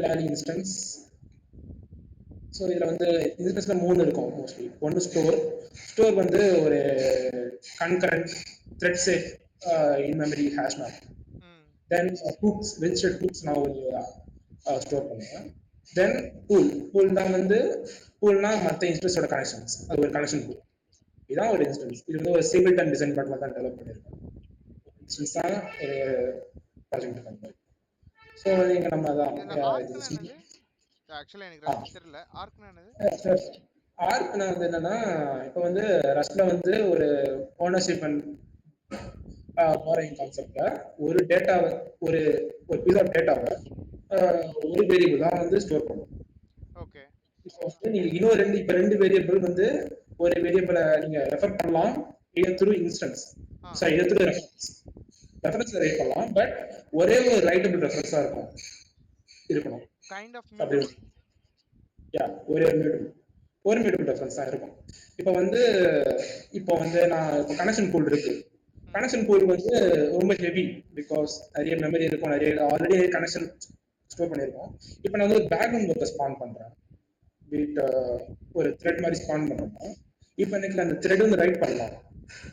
லாலி இன்ஸ்டன்ஸ். ஸோ இதில் வந்து இன்ஸ்டன்ஸில் 3 இருக்கும் மோஸ்ட்லி. ஒன்று ஸ்டோர் வந்து ஒரு கன்கரண்ட் த்ரெட் சேஃப் இன் மெமரி ஹேஷ் மேப். தென் ஹூக்ஸ், ரெஜிஸ்டர்ட் ஹூக்ஸ் நான் ஒரு ஸ்டோர் பண்ணுவேன். தென் பூல் தான் வந்து பூல்னா மற்ற இன்ஸ்டன்ஸோட கனெக்ஷன்ஸ், அது ஒரு கனெக்ஷன் பூல். இதுதான் ஒரு இன்ஸ்டன்ஸ். இது வந்து ஒரு சிங்கிள்டன் டிசைன் பண்ணல தான் டெவலப் பண்ணியிருக்கேன். இன்ஸ்டன்ஸ் தான் ஒரு ப்ராஜெக்ட் பண்ணி. ஸோ நீங்கள் நம்ம அதான் ஆக்சுவலா எனக்கு தெரியல ஆர்க்னா என்னது. ஆர்க்னா வந்து என்னன்னா இப்போ வந்து ரஸ்ட்ல வந்து ஒரு ஓனர்ஷிப் அண்ட் ஃபாரின் கான்செப்ட்ல ஒரு டேட்டாவை ஒரு பீஸ் ஆஃப் டேட்டாவை ஒரு வேரியபிள் தான் வந்து ஸ்டோர் பண்ணும். ஓகே. இப்போ வந்து நீங்க இன்னொரு ரெண்டு வேரியபிள் வந்து ஒரு வேரியபிளை நீங்க ரெஃபர் பண்ணலாம் through instance. Sorry, through reference right பண்ணலாம். பட் ஒரே ஒரு ரைட்டபிள் ரெஃபரன்ஸா இருக்கணும். Kind of mutable. யா, ஒரு மியூட்டபிள் ரெஃபரன்ஸ் தான் இருக்கும். இப்போ வந்து நான் இப்போ கனெக்ஷன் பூல் இருக்கு. கனெக்ஷன் பூல் வந்து ரொம்ப ஹெவி பிகாஸ் நிறைய மெமரி இருக்கும், நிறைய ஆல்ரெடி கனெக்ஷன் ஸ்டோர் பண்ணியிருக்கோம். இப்போ நான் வந்து ஒரு பேக்ரவுண்ட் ஒர்க்கை ஸ்பான் பண்றேன், ஒரு த்ரெட் மாதிரி ஸ்பான் பண்றேன்னா இப்போ எனக்கு அந்த த்ரெட் வந்து ரைட் பண்ணலாம்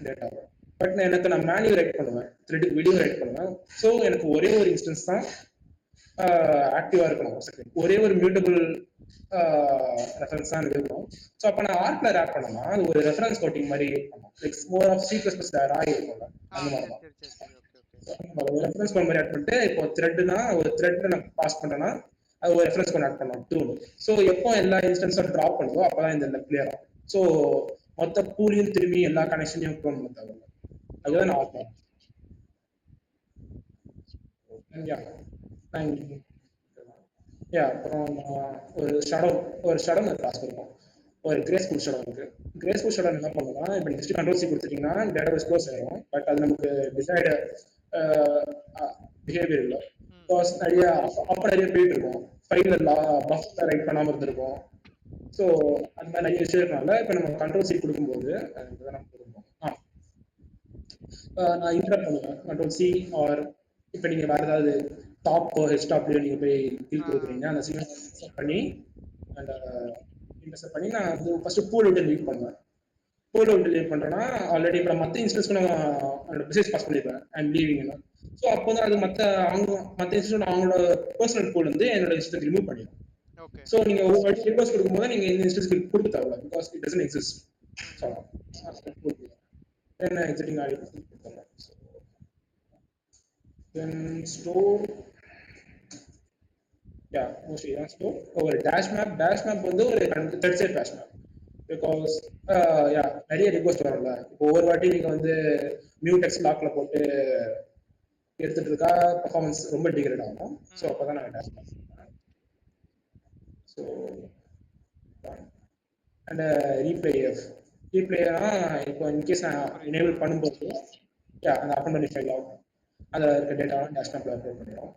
டேட்டாவை. பட் நான் மேனுவல் ரைட் பண்ணுவேன், த்ரெட்டுக்கு வீடியோ ரைட் பண்ணுவேன். ஸோ எனக்கு ஒரே ஒரு இன்ஸ்டன்ஸ் தான் ஆக்டிவா இருக்கணும். ஒரே ஒரு மியூட்டபிள் ரெஃபரன்ஸ் தான் இருக்கணும். ஸோ அப்போ நான் ஆர்க்ல ரேப் பண்ணோம்னா அது ஒரு ரெஃபரன்ஸ் கோட்டிங் மாதிரி இருக்கும். லைக் மோர் ஆஃப் C++ ராய் இருக்கும்ல, அந்த மாதிரி தான். ரெஃபரன்ஸ் கோட் மாதிரி ஆட் பண்ணிட்டு இப்போ த்ரெட்னா ஒரு த்ரெட் நான் பாஸ் பண்றேன்னா அது ஒரு ரெஃபரன்ஸ் கோட் ஆட் பண்ணணும் டூ. ஸோ எப்போ எல்லா இன்ஸ்டன்ஸும் ட்ராப் பண்ணுதோ அப்பதான் இந்த கிளியர் ஆகும். ஸோ மொத்த பூலையும் திரும்பி எல்லா கனெக்ஷனையும் க்ளோன் பண்ண தேவை. அதுதான் நான் ஆர்க். அப்புறம் ஒரு ஷடோன் கிளாஸ் இருக்கும், ஒரு கிரேஸ்ஃபுல் ஷடோன் இருக்கு. கிரேஸ்ஃபுல் ஷடோன் என்ன பண்ணுன்னா இப்போ நெக்ஸ்ட் கண்ட்ரோல் C கொடுத்துட்டீங்கன்னா டேட்டாபேஸ் க்ளோஸ் ஆயிடும். பட் அது நமக்கு டிசைடு பிஹேவியர் இல்லை. நிறைய போயிட்டு இருக்கும், ஃபைல்ல பஃப் ரைட் பண்ணாம இருந்திருக்கும். ஸோ அந்த மாதிரி நிறைய விஷயம் இருக்கனால இப்போ நம்ம கண்ட்ரோல் C கொடுக்கும்போது நம்ம கொடுப்போம். நான் இன்டர்ப்ட் பண்ணுவேன் கண்ட்ரோல் C. ஆர் இப்போ நீங்க வேற ஏதாவது டாப் ஹெச்டாப்லயோ நீங்க போய் கிளிக் கொடுக்குறீங்க, அந்த சிக்னல் செட் பண்ணி அந்த இன்டர்செப்ட் பண்ணி நான் வந்து ஃபர்ஸ்ட் பூல் விட்டு லீவ் பண்ணுவேன். பூல் விட்டு லீவ் பண்றேன்னா ஆல்ரெடி இப்போ மற்ற இன்ஸ்டன்ஸ்க்கு நான் மெசேஜ் பாஸ் பண்ணிடுவேன் ஐம் லீவிங். ஸோ அப்போ தான் அது மற்ற இன்ஸ்டியூட் அவங்களோட பர்சனல் கோட் வந்து என்னோட இன்ஸ்டியூட் ரிமூவ் பண்ணிடும். ஓகே. ஸோ நீங்க ஒவ்வொரு வாட்டி ரிக்வஸ்ட் கொடுக்கும்போது நீங்க இந்த இன்ஸ்டியூட் கொடுக்க தேவையில்ல, because it doesn't exist. So then exiting ஆடி கொடுத்துருங்க. then store, yeah, mostly தான் store. ஒரு டேஷ் மேப் வந்து ஒரு third side dash map, because yeah நிறைய ரிக்வஸ்ட் வரும்ல. இப்போ ஒவ்வொரு வாட்டி நீங்க வந்து மியூ டெக்ஸ்ட் லாக்ல போட்டு எடுத்துட்டு இருக்கா பர்ஃபார்மன்ஸ் ரொம்ப டிகிரேட் ஆகும். ஸோ அப்பதான் நாங்கள் டேஷ் மேப். ஸோ அண்ட் ரீப்ளேனா இப்போ இன்கேஸ் நான் எனேபிள் பண்ணும்போது அந்த அப்பன் பண்ணி ஃபைல் ஆகும், அதில் இருக்க டேட்டாவை டேஷ்மேப்பில் அப்லோட் பண்ணிடும்.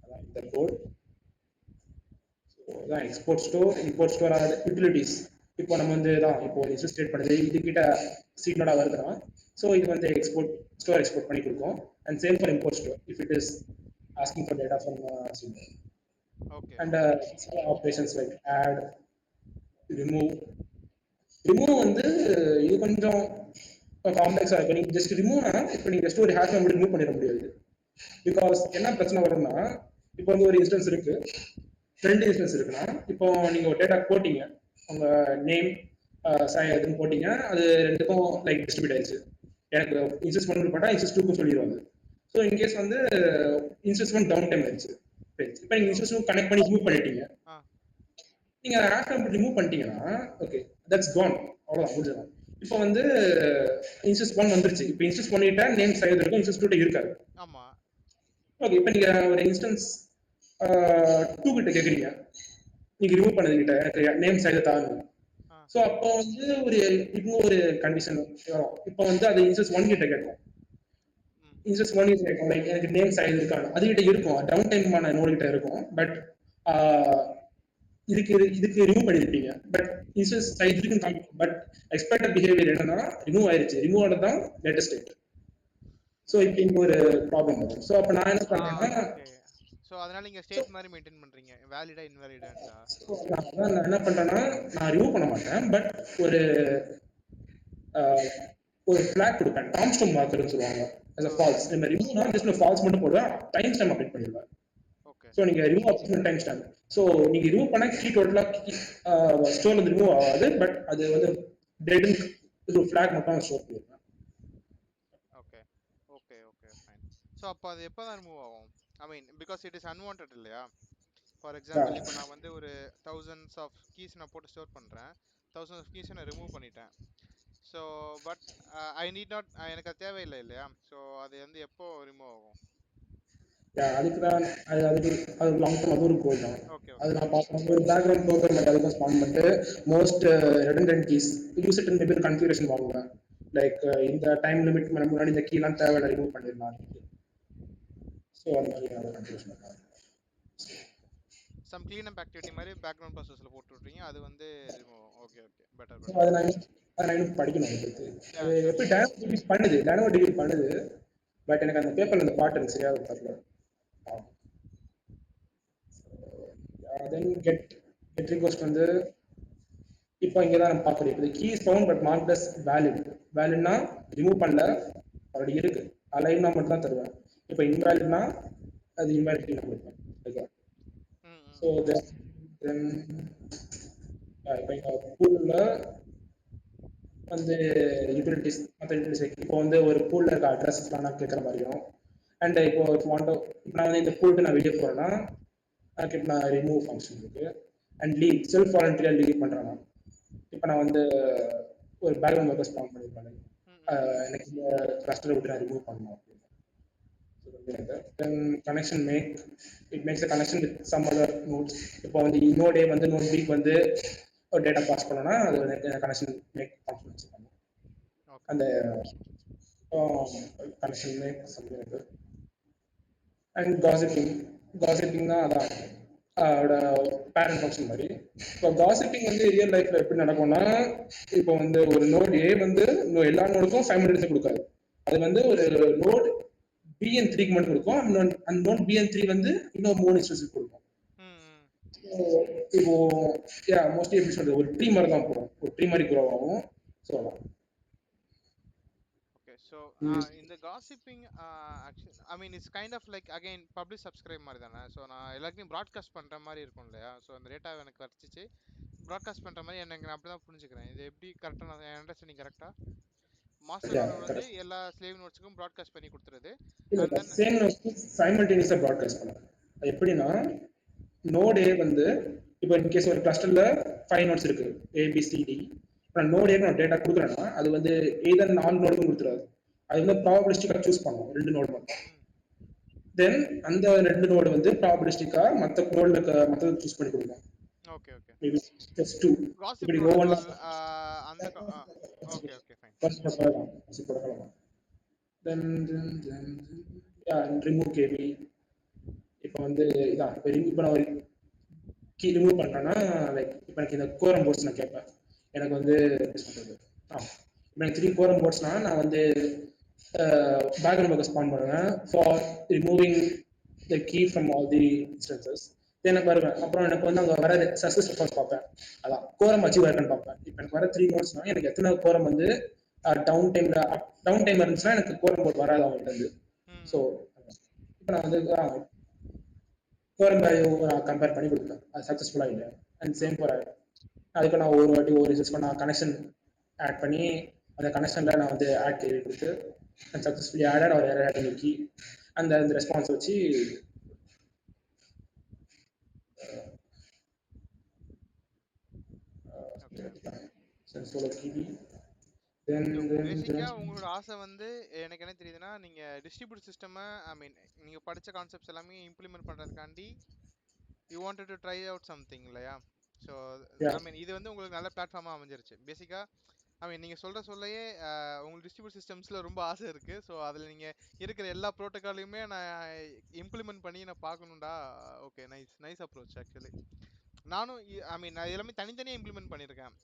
அதான் இந்த கோட். ஸோ அதான் எக்ஸ்போர்ட் ஸ்டோர், இம்போர்ட் ஸ்டோர் ஆகுது. யூட்டிலிட்டிஸ் இப்போ நம்ம வந்து தான் இப்போ ஒரு இஷ்யூ ஸ்டேட் பண்ணுது, இது கிட்ட சீக்னோடாக வருதுன்னா ஸோ இது வந்து ஸ்டோர் எக்ஸ்போர்ட் பண்ணி கொடுக்கும். And same for import store if it is asking for data from seed node. And operations like add, remove வந்து இது கொஞ்சம் காம்ப்ளெக்ஸா இருக்கு. நீங்க ஜஸ்ட் ரிமூவ்னா இப்போ நீங்க ஜஸ்ட் ஒரு ஹேஷ் மட்டும் ரிமூவ் பண்ணிட முடியாது. பிகாஸ் என்ன பிரச்சனை வரும்னா, இப்போ வந்து ஒரு இன்ஸ்டன்ஸ் இருக்கு, 2 இன்ஸ்டன்ஸ் இருக்குன்னா, இப்போ நீங்க ஒரு டேட்டா போட்டீங்க, உங்க நேம் எதுன்னு போட்டீங்க, அது ரெண்டுக்கும் லைக் டிஸ்ட்ரிபியூட் ஆயிடுச்சு. எனக்கு இன்ஸ்டன்ஸ் 1 போட்டா இன்ஸ்டன்ஸ் 2க்கும் சொல்லிடுவாங்க. ஸோ இன்கேஸ் வந்து இன்ஸ்டன்ஸ் 1 டவுன் டைம் ஆயிடுச்சு, இப்போ நீங்க இன்ஸ்டன்ஸ் 2 கனெக்ட் பண்ணி ரிமூவ் பண்ணிட்டீங்க, நீங்க ஹேஷ் மட்டும் ரிமூவ் பண்ணிட்டீங்கன்னா ஓகே தட்ஸ் கான், அவ்வளவுதான் முடிஞ்சதான். இப்போ வந்து இன்ஸ்டன்ஸ் 1 வந்துருச்சு, இப்போ இன்ஸ்டன்ஸ் பண்ணிட்டா நேம் சைடு இருக்கும், இன்ஸ்டன்ஸ் 2 இருக்காது. ஆமா. ஓகே, இப்போ நீங்க ஒரு இன்ஸ்டன்ஸ் 2 கிட்ட கேக்குறீங்க, நீங்க ரிமூவ் பண்ணது கிட்ட எனக்கு நேம் சைடு தாங்க. ஸோ அப்போ வந்து ஒரு கண்டிஷன் வரும். இப்போ வந்து அது இன்ஸ்டன்ஸ் 1 கிட்ட கேட்கும், இன்ஸ்டன்ஸ் 1 கிட்ட கேட்கும் லைக் எனக்கு நேம் சைடு இருக்காங்க, அது கிட்ட இருக்கும், டவுன் டைமான நோடு கிட்ட இருக்கும். பட் இதுக்கு ரிமூவ் பண்ணிருப்பீங்க, பட் இன்ஸ்டன்ஸ் சைஸ் இருக்கு, பட் எக்ஸ்பெக்டட் பிஹேவியர் என்னன்னா ரிமூவ் ஆயிருச்சு, ரிமூவ் ஆனது தான் லேட்டஸ்ட் ஸ்டேட். சோ இப்போ இங்க ஒரு ப்ராப்ளம் வரும். சோ அப்ப நான் என்ன பண்றேன்னா, சோ அதனால நீங்க ஸ்டேட் மாதிரி மெயின்டைன் பண்றீங்க, வேலிடா இன்வாலிடான்டா. நான் என்ன பண்றேன்னா, நான் ரிமூவ் பண்ண மாட்டேன், பட் ஒரு ஃபிளாக் கொடுப்பேன், டைம் ஸ்டாம்ப் மார்க்கர்னு சொல்லுவாங்க, as a false. இந்த ரிமூவ்னா ஜஸ்ட் ஃபால்ஸ் மட்டும் போடுவேன், டைம் ஸ்டாம்ப் அப்டேட் பண்ணிடுவேன். ஸோ நீங்க remove option time stamp. So நீங்க ரிமூவ் பண்ண கீ டோட்டலாக ஸ்டோர்ல இருந்து ரிமூவ் ஆகாது, பட் அது வந்து டெட் ஒரு ஃபிளாக் மட்டும் ஸ்டோர் பண்ணிருக்கேன். Okay okay okay fine. So அப்போ அது எப்போ தான் ரிமூவ் ஆகும்? I mean because it is unwanted இல்லையா? ஃபார் எக்ஸாம்பிள் இப்போ நான் வந்து ஒரு thousands ஆஃப் கீஸ் நான் போட்டு ஸ்டோர் பண்ணுறேன், thousands ஆஃப் கீஸை நான் ரிமூவ் பண்ணிட்டேன். So but I need not, எனக்கு அது தேவையில்லை இல்லையா? ஸோ அது வந்து எப்போ ரிமூவ் ஆகும்? அதுக்கு தான் அது லாங் டர்ம், அது ஒரு கோல் தான். அது நான் பார்க்கணும், ஒரு பேக்ரவுண்ட் ப்ரோக்ராம் அதுக்கு ஸ்பான் பண்ணிட்டு மோஸ்ட் ரெடண்டன்ட் கீஸ் யூஸ் இட் பேர் கன்ஃபிகரேஷன் வாங்குவேன். லைக் இந்த டைம் லிமிட் முன்னாடி இந்த கீலாம் தேவையில்லை, ரிமூவ் பண்ணிடலாம். ஸோ அந்த மாதிரி கன்ஃபிகரேஷன் பண்ணுவேன். சம் க்ளீன் அப் ஆக்டிவிட்டி மாதிரி பேக்ரவுண்ட் ப்ராசஸ்ல போட்டு விட்றீங்க, அது வந்து remove. Okay okay better better. அது நான் இன்னும் படிக்கணும். அது எப்படி டைனமோ டிகிரி பண்ணுது, பட் எனக்கு அந்த பேப்பர்ல அந்த பாட்டு எனக்கு சரியாக தெரியல. தென் கெட் ரிக்வெஸ்ட் வந்து இப்போ இங்கே தான் நம்ம பார்க்க முடியும். Keys found but marked as valid. வேலிட்னா ரிமூவ் பண்ணல, ஆல்ரெடி இருக்கு, அலைவ்னா மட்டும் தான் தருவேன். இப்போ இன்வேலிட்னா அது இன்வேலிட் நான் கொடுப்பேன். ஓகே, ஸோ தென் இப்போ எங்கள் பூலில் வந்து யூட்டிலிட்டிஸ், மற்ற யூட்டிலிட்டிஸ் இப்போ வந்து ஒரு பூலில் இருக்க அட்ரஸ்லாம் நான் கேட்குற மாதிரியும், அண்ட் இப்போ நான் வந்து இந்த பூலுக்கு நான் வெளியே போகிறேன்னா அதுக்கு இப்போ நான் ரிமூவ் ஃபங்க்ஷன் இருக்கு. அண்ட் லீவ், செல்ஃப் வாலண்டியராக லீவ் பண்ணுறேன்னா, இப்போ நான் வந்து ஒரு பேக்ரவுண்ட் ஒர்க்கர் ஸ்பான் பண்ணியிருப்பேன், எனக்கு இந்த கிளஸ்டரை விட்டு நான் ரிமூவ் பண்ணணும் அப்படின்னு. Then connection make, it makes a connection with some other nodes. இப்போ வந்து நோடே வந்து நோட் வீக் வந்து ஒரு டேட்டா பாஸ் பண்ணோம்னா அது கனெக்ஷன் மேக் ஃபங்க்ஷன் வச்சுருப்பாங்க. அந்த கனெக்ஷன் மேக் சம்திங் இருக்கு. அண்ட் காசிப்பிங் தான் அதான் அதோட பேரண்ட் ஃபங்க்ஷன் மாதிரி. இப்போ காசிப்பிங் வந்து ரியல் லைஃப்ல எப்படி நடக்கும்னா, இப்போ வந்து ஒரு நோட் ஏ வந்து எல்லா நோடுக்கும் 5 மினிட்ஸ் கொடுக்காது, அது வந்து ஒரு நோட் BN3 மட்டும் கொடுக்கும், அந்த நோட் BN3 வந்து இன்னும் 3 இன்ஸ்டன்ஸ் கொடுக்கும். இப்போ மோஸ்ட்லி எப்படி சொல்றது, ஒரு ட்ரீ மாதிரி தான் போகும், ஒரு ட்ரீ மாதிரி க்ரோ ஆகும். ஸோ ஸோ இந்த gossiping actually I mean it's kind of like again publish subscribe மாதிரி தானே. ஸோ நான் எல்லாருக்கும் ப்ராட்காஸ்ட் பண்ணுற மாதிரி இருக்கும் இல்லையா. ஸோ அந்த டேட்டாவை எனக்கு வச்சிச்சு ப்ராட்காஸ்ட் பண்ணுற மாதிரி எனக்கு நான் அப்படி தான் புரிஞ்சுக்கிறேன். இது எப்படி கரெக்டாக நான் என் அண்டர்ஸ்டாண்டிங் கரெக்டாக மாஸ்டர் Yeah, நோடு வந்து correct. எல்லா ஸ்லேவ் நோட்ஸுக்கும் ப்ராட்காஸ்ட் பண்ணி கொடுத்துருது. இல்ல அண்ட் தென் சேம் சைமல்டேனியஸா ப்ராட்காஸ்ட் பண்ணலாம். அது எப்படின்னா நோட் ஏ வந்து இப்போ இன்கேஸ் ஒரு கிளஸ்டர்ல 5 நோட்ஸ் இருக்கு ஏபிசிடி. இப்போ நான் நோட் ஏ நான் டேட்டா கொடுக்குறேன்னா அது வந்து எய்தர் 4 நோடுக்கும் கொடுத்துறாது. அது வந்து ப்ராபபிலிஸ்டிக்கா சூஸ் பண்ணும் 2 நோடு மட்டும். ம் தென் அந்த 2 நோடு வந்து ப்ராபபிலிஸ்டிக்கா மற்ற நோட்ல மற்றது சூஸ் பண்ணி கொடுக்கும். Okay okay maybe just 2 gossip இப்படி ஒவ்வொன்றா ப்ரோட்டோகால் அந்த okay okay fine. First protocol then remove கேபி. இப்போ வந்து இதான் இப்போ நான் ஒரு கீ ரிமூவ் பண்ணுறேன்னா லைக் இப்போ எனக்கு இந்த கோரம் போர்ட்ஸ் நான் கேட்பேன். எனக்கு வந்து எப்படி சொல்றது இப்போ எனக்கு 3 கோரம் போர்ட்ஸ்னா நான் வந்து பேக்ரவுண்ட் பக்கம் ஸ்பான் பண்ணுவேன் for removing the key from all the instances. எனக்கு வருவேன். அப்புறம் எனக்கு வந்து அங்கே வர சக்ஸஸ் ரெஸ்பான்ஸ் பார்ப்பேன். அதான் கோரம் அச்சீவ் ஆயிருக்குன்னு பார்ப்பேன். இப்போ எனக்கு வர 3 நோட்ஸ்னா எனக்கு எத்தனை கோரம் வந்து டவுன் டைம் இருந்துச்சுன்னா எனக்கு கோரம் போர்ட் வராது அவங்கள்ட்ட இருந்து. ஸோ இப்போ நான் வந்து கோரம் வேல்யூ நான் கம்பேர் பண்ணி கொடுப்பேன். அது சக்ஸஸ்ஃபுல்லாக இல்லை. அண்ட் சேம் ஃபார் அதுக்கு நான் ஒரு வாட்டி ஒரு ரிசர்ச் பண்ண கனெக்ஷன் ஆட் பண்ணி அந்த கனெக்ஷனில் நான் வந்து ஆட் கேள்வி கொடுத்து அண்ட் சக்ஸஸ்ஃபுல்லி ஆடட் ஒரு எரர் ஆட் கீ அந்த ரெஸ்பான்ஸ் வச்சு பேசிக்கா உங்களோட ஆசை வந்து எனக்கு என்ன தெரியுதுன்னா நீங்க டிஸ்ட்ரிபியூட் சிஸ்டம் ஐ மீன் நீங்க படிச்ச கான்செப்ட்ஸ் எல்லாமே இம்ப்ளிமெண்ட் பண்றதுக்காண்டி you wanted to try out something இல்லையா. ஸோ ஐ மீன் இது வந்து உங்களுக்கு நல்ல பிளாட்ஃபார்மா அமைஞ்சிருச்சு பேசிக்கா. ஐ மீன் நீங்க சொல்லையே உங்களுக்கு டிஸ்ட்ரிபியூட் சிஸ்டம்ஸ்ல ரொம்ப ஆசை இருக்கு. ஸோ அதுல நீங்க இருக்கிற எல்லா ப்ரோட்டோகாலையுமே நான் இம்ப்ளிமெண்ட் பண்ணி நான் பார்க்கணும்டா. Okay nice nice approach actually. நானும் ஐ மீன் நான் எல்லாமே தனித்தனியாக இம்ப்ளிமெண்ட் பண்ணியிருக்கேன்.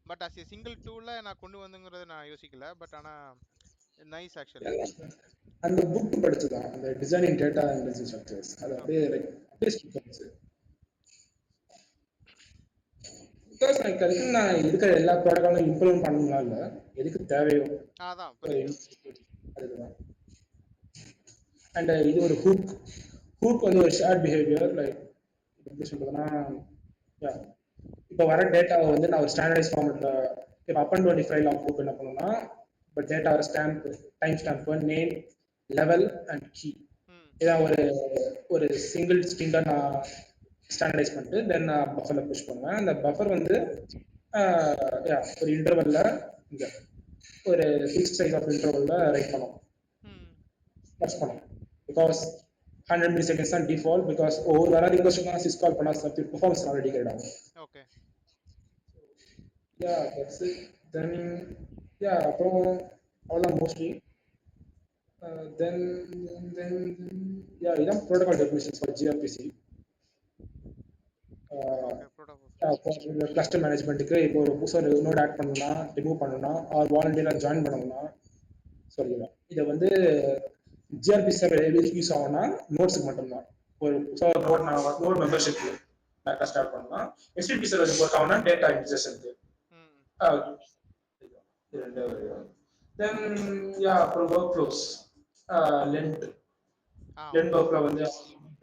பட் அஸ் ஏ சிங்கிள் டூல நான் கொண்டு வந்துங்கிறத நான் யோசிக்கல. பட் ஆனா நைஸ் ஆக்சுவலி. அந்த புக் படிச்சுதான் அந்த டிசைனிங் டேட்டா அனாலிசிஸ் ஸ்ட்ரக்சர்ஸ் அது அப்படியே அப்படியே ஸ்கிப் பண்ணிச்சு. பிகாஸ் எனக்கு அதுக்கு நான் இருக்கிற எல்லா ப்ராடக்டும் இம்ப்ளிமெண்ட் பண்ணணும்னா இல்லை எதுக்கு தேவையோ அதான் புரியுது. அதுதான். அண்ட் இது ஒரு ஹூக் வந்து ஒரு ஷேர் பிஹேவியர் லைக் எப்படி சொல்றதுன்னா இப்போ வர டேட்டாவை வந்து நான் ஒரு ஸ்டாண்டர்டைஸ் ஃபார்மெட்ல இப்போ அப் அண்ட் 25 லாக் ஹூக் என்ன பண்ணணும்னா இப்போ data stamp time stamp name level and key இதான் ஒரு ஒரு சிங்கிள் ஸ்ட்ரிங்கா நான் ஸ்டாண்டர்டைஸ் பண்ணிட்டு தென் நான் பஃபர்ல புஷ் பண்ணுவேன். அந்த பஃபர் வந்து ஒரு இன்டர்வல்ல இங்க ஒரு ஃபிக்ஸ்ட் சைஸ் ஆஃப் இன்டர்வல்ல ரைட் பண்ணும் ப்ளஸ் பண்ணும். பிகாஸ் 100 milliseconds தான் டிஃபால்ட். பிகாஸ் ஒவ்வொரு வர ரிக்வெஸ்ட்டுக்கும் சிஸ் கால் பண்ணா சப்ஜெக்ட் பெர்ஃபார்மன்ஸ் ஆல்ரெடி கிரியேட் ஆகும். Okay that's it. தென் அப்புறம் அவ்வளோதான் மோஸ்ட்லி. தென் தென் இதான் protocol definitions for gRPC. Cluster மேனேஜ்மெண்ட்டுக்கு இப்போ ஒரு புதுசாக நோட் ஆட் பண்ணணும்னா ரிமூவ் பண்ணணும்னா ஆர் வாலண்டியராக ஜாயின் பண்ணணும்னா சொல்லிடுவேன். இதை வந்து ஜிஆர்பி சர்வர் எதுக்கு யூஸ் ஆகும்னா நோட்ஸுக்கு மட்டும்தான். ஒரு நோட் மெம்பர்ஷிப் ஸ்டார்ட் பண்ணலாம். எஸ்டிபி சர்வர் ஒர்க் ஆகும்னா டேட்டா இன்ஜெக்ஷனுக்கு. தென் அப்புறம் work flows length work flow வந்து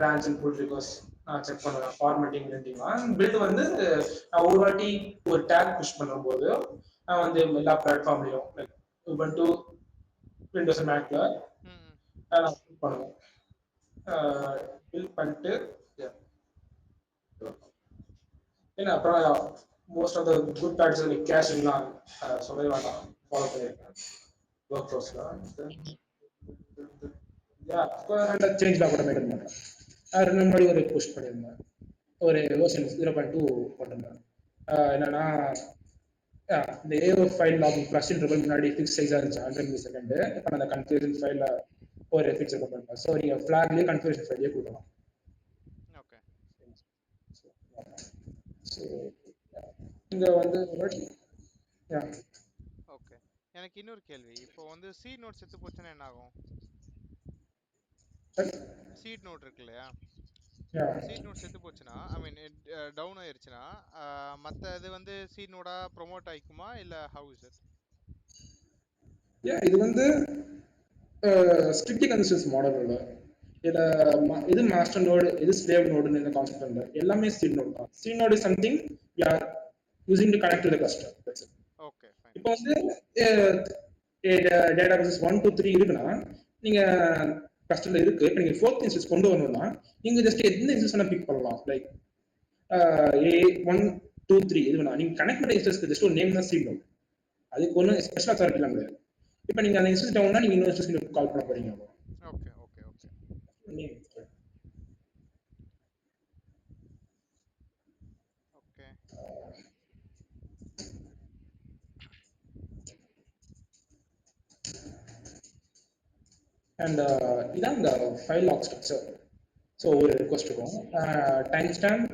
பிரான்ச் அண்ட் புல் ரிக்வெஸ்ட் நான் செக் பண்ணுவேன். ஃபார்மேட்டிங் லென்டிங்லாம் பில்ட் வந்து நான் ஒரு வாட்டி ஒரு டேக் புஷ் பண்ணும்போது நான் வந்து எல்லா பிளாட்ஃபார்ம்லையும் லைக் உபுண்டு விண்டோஸ் மேக்ல நான் பில் பண்ணுவேன். பில் பண்ணிட்டு ஏன்னா அப்புறம் most of the good parts like கேஷிங்லாம் சொல்லவே வேண்டாம் ஃபாலோ பண்ணியிருக்கேன் ஒர்க் ஃப்ளோஸில். சேஞ்ச்லாம் கூட மெயின்டைன் பண்ணுறேன். ரெண்டு முன்னாடி ஒரு புஷ் பண்ணியிருந்தேன். ஒரு வெர்ஷன் 0.2 போட்டிருந்தேன். என்னன்னா இந்த AO file logging plus interval முன்னாடி ஃபிக்ஸ் சைஸாக இருந்துச்சு 100 மில்லிசெகண்ட். இப்போ அந்த கன்ஃபியூஷன் ஃபைலில் ஒரு ஃபீச்சர் போட்டிருந்தேன். ஸோ நீங்கள் ஃப்ளாக்லேயே கன்ஃபியூஷன் ஃபைலையே கொடுக்கலாம். ஓகே ஸோ இங்கே வந்து ஓகே. எனக்கு இன்னொரு கேள்வி. இப்போ வந்து சீட் நோட் செத்து போச்சுன்னா என்ன ஆகும்? சீட் நோட் இருக்கு இல்லையா, சீட் நோட் செத்து போச்சுன்னா ஐ மீன் டவுன் ஆயிருச்சுன்னா மற்ற இது வந்து சீட் நோடா ப்ரொமோட் ஆயிக்குமா இல்லை ஹவு இஸ் இட்? இது வந்து ஸ்ட்ரிக்ட் கன்சிஸ்டன்ஸ் மாடல் இல்லை. இதுல இது மாஸ்டர் நோடு இது ஸ்லேவ் நோடுன்னு இந்த கான்செப்ட் இல்லை, எல்லாமே சீட் நோடு தான். Seed node is something you are using to connect to the customer. Okay fine. இப்போ வந்து டேட்டா பேசஸ் 1 2 3 இருக்குன்னா நீங்க கஸ்டமர் இருக்கு, இப்போ நீங்க ஃபோர்த் இன்ஸ்டன்ஸ் கொண்டு வரணும்னா நீங்க ஜஸ்ட் எந்த இன்ஸ்டன்ஸ் பிக் பண்ணலாம். லைக் A 1 2 3 இது வேணா நீங்க கனெக்ட் பண்ண இன்ஸ்டன்ஸ்க்கு ஜஸ்ட் ஒரு நேம் தான் சீட் நோடு, அதுக்கு ஒன்றும் ஸ்பெஷல் அத்தாரிட்டிலாம் கிடையாது. இப்போ நீங்க அந்த இன்ஸ்டன்ஸ் டவுன்னா நீங்க இன்னொரு இன்ஸ்டன்ஸ் கால் பண்ண போறீங்க. Okay okay okay. Okay and இதான் இந்த ஃபைல் லாக் ஸ்ட்ரக்சர். ஸோ ஒரு ரெக்வஸ்ட் இருக்கும், டைம் ஸ்டாம்ப்,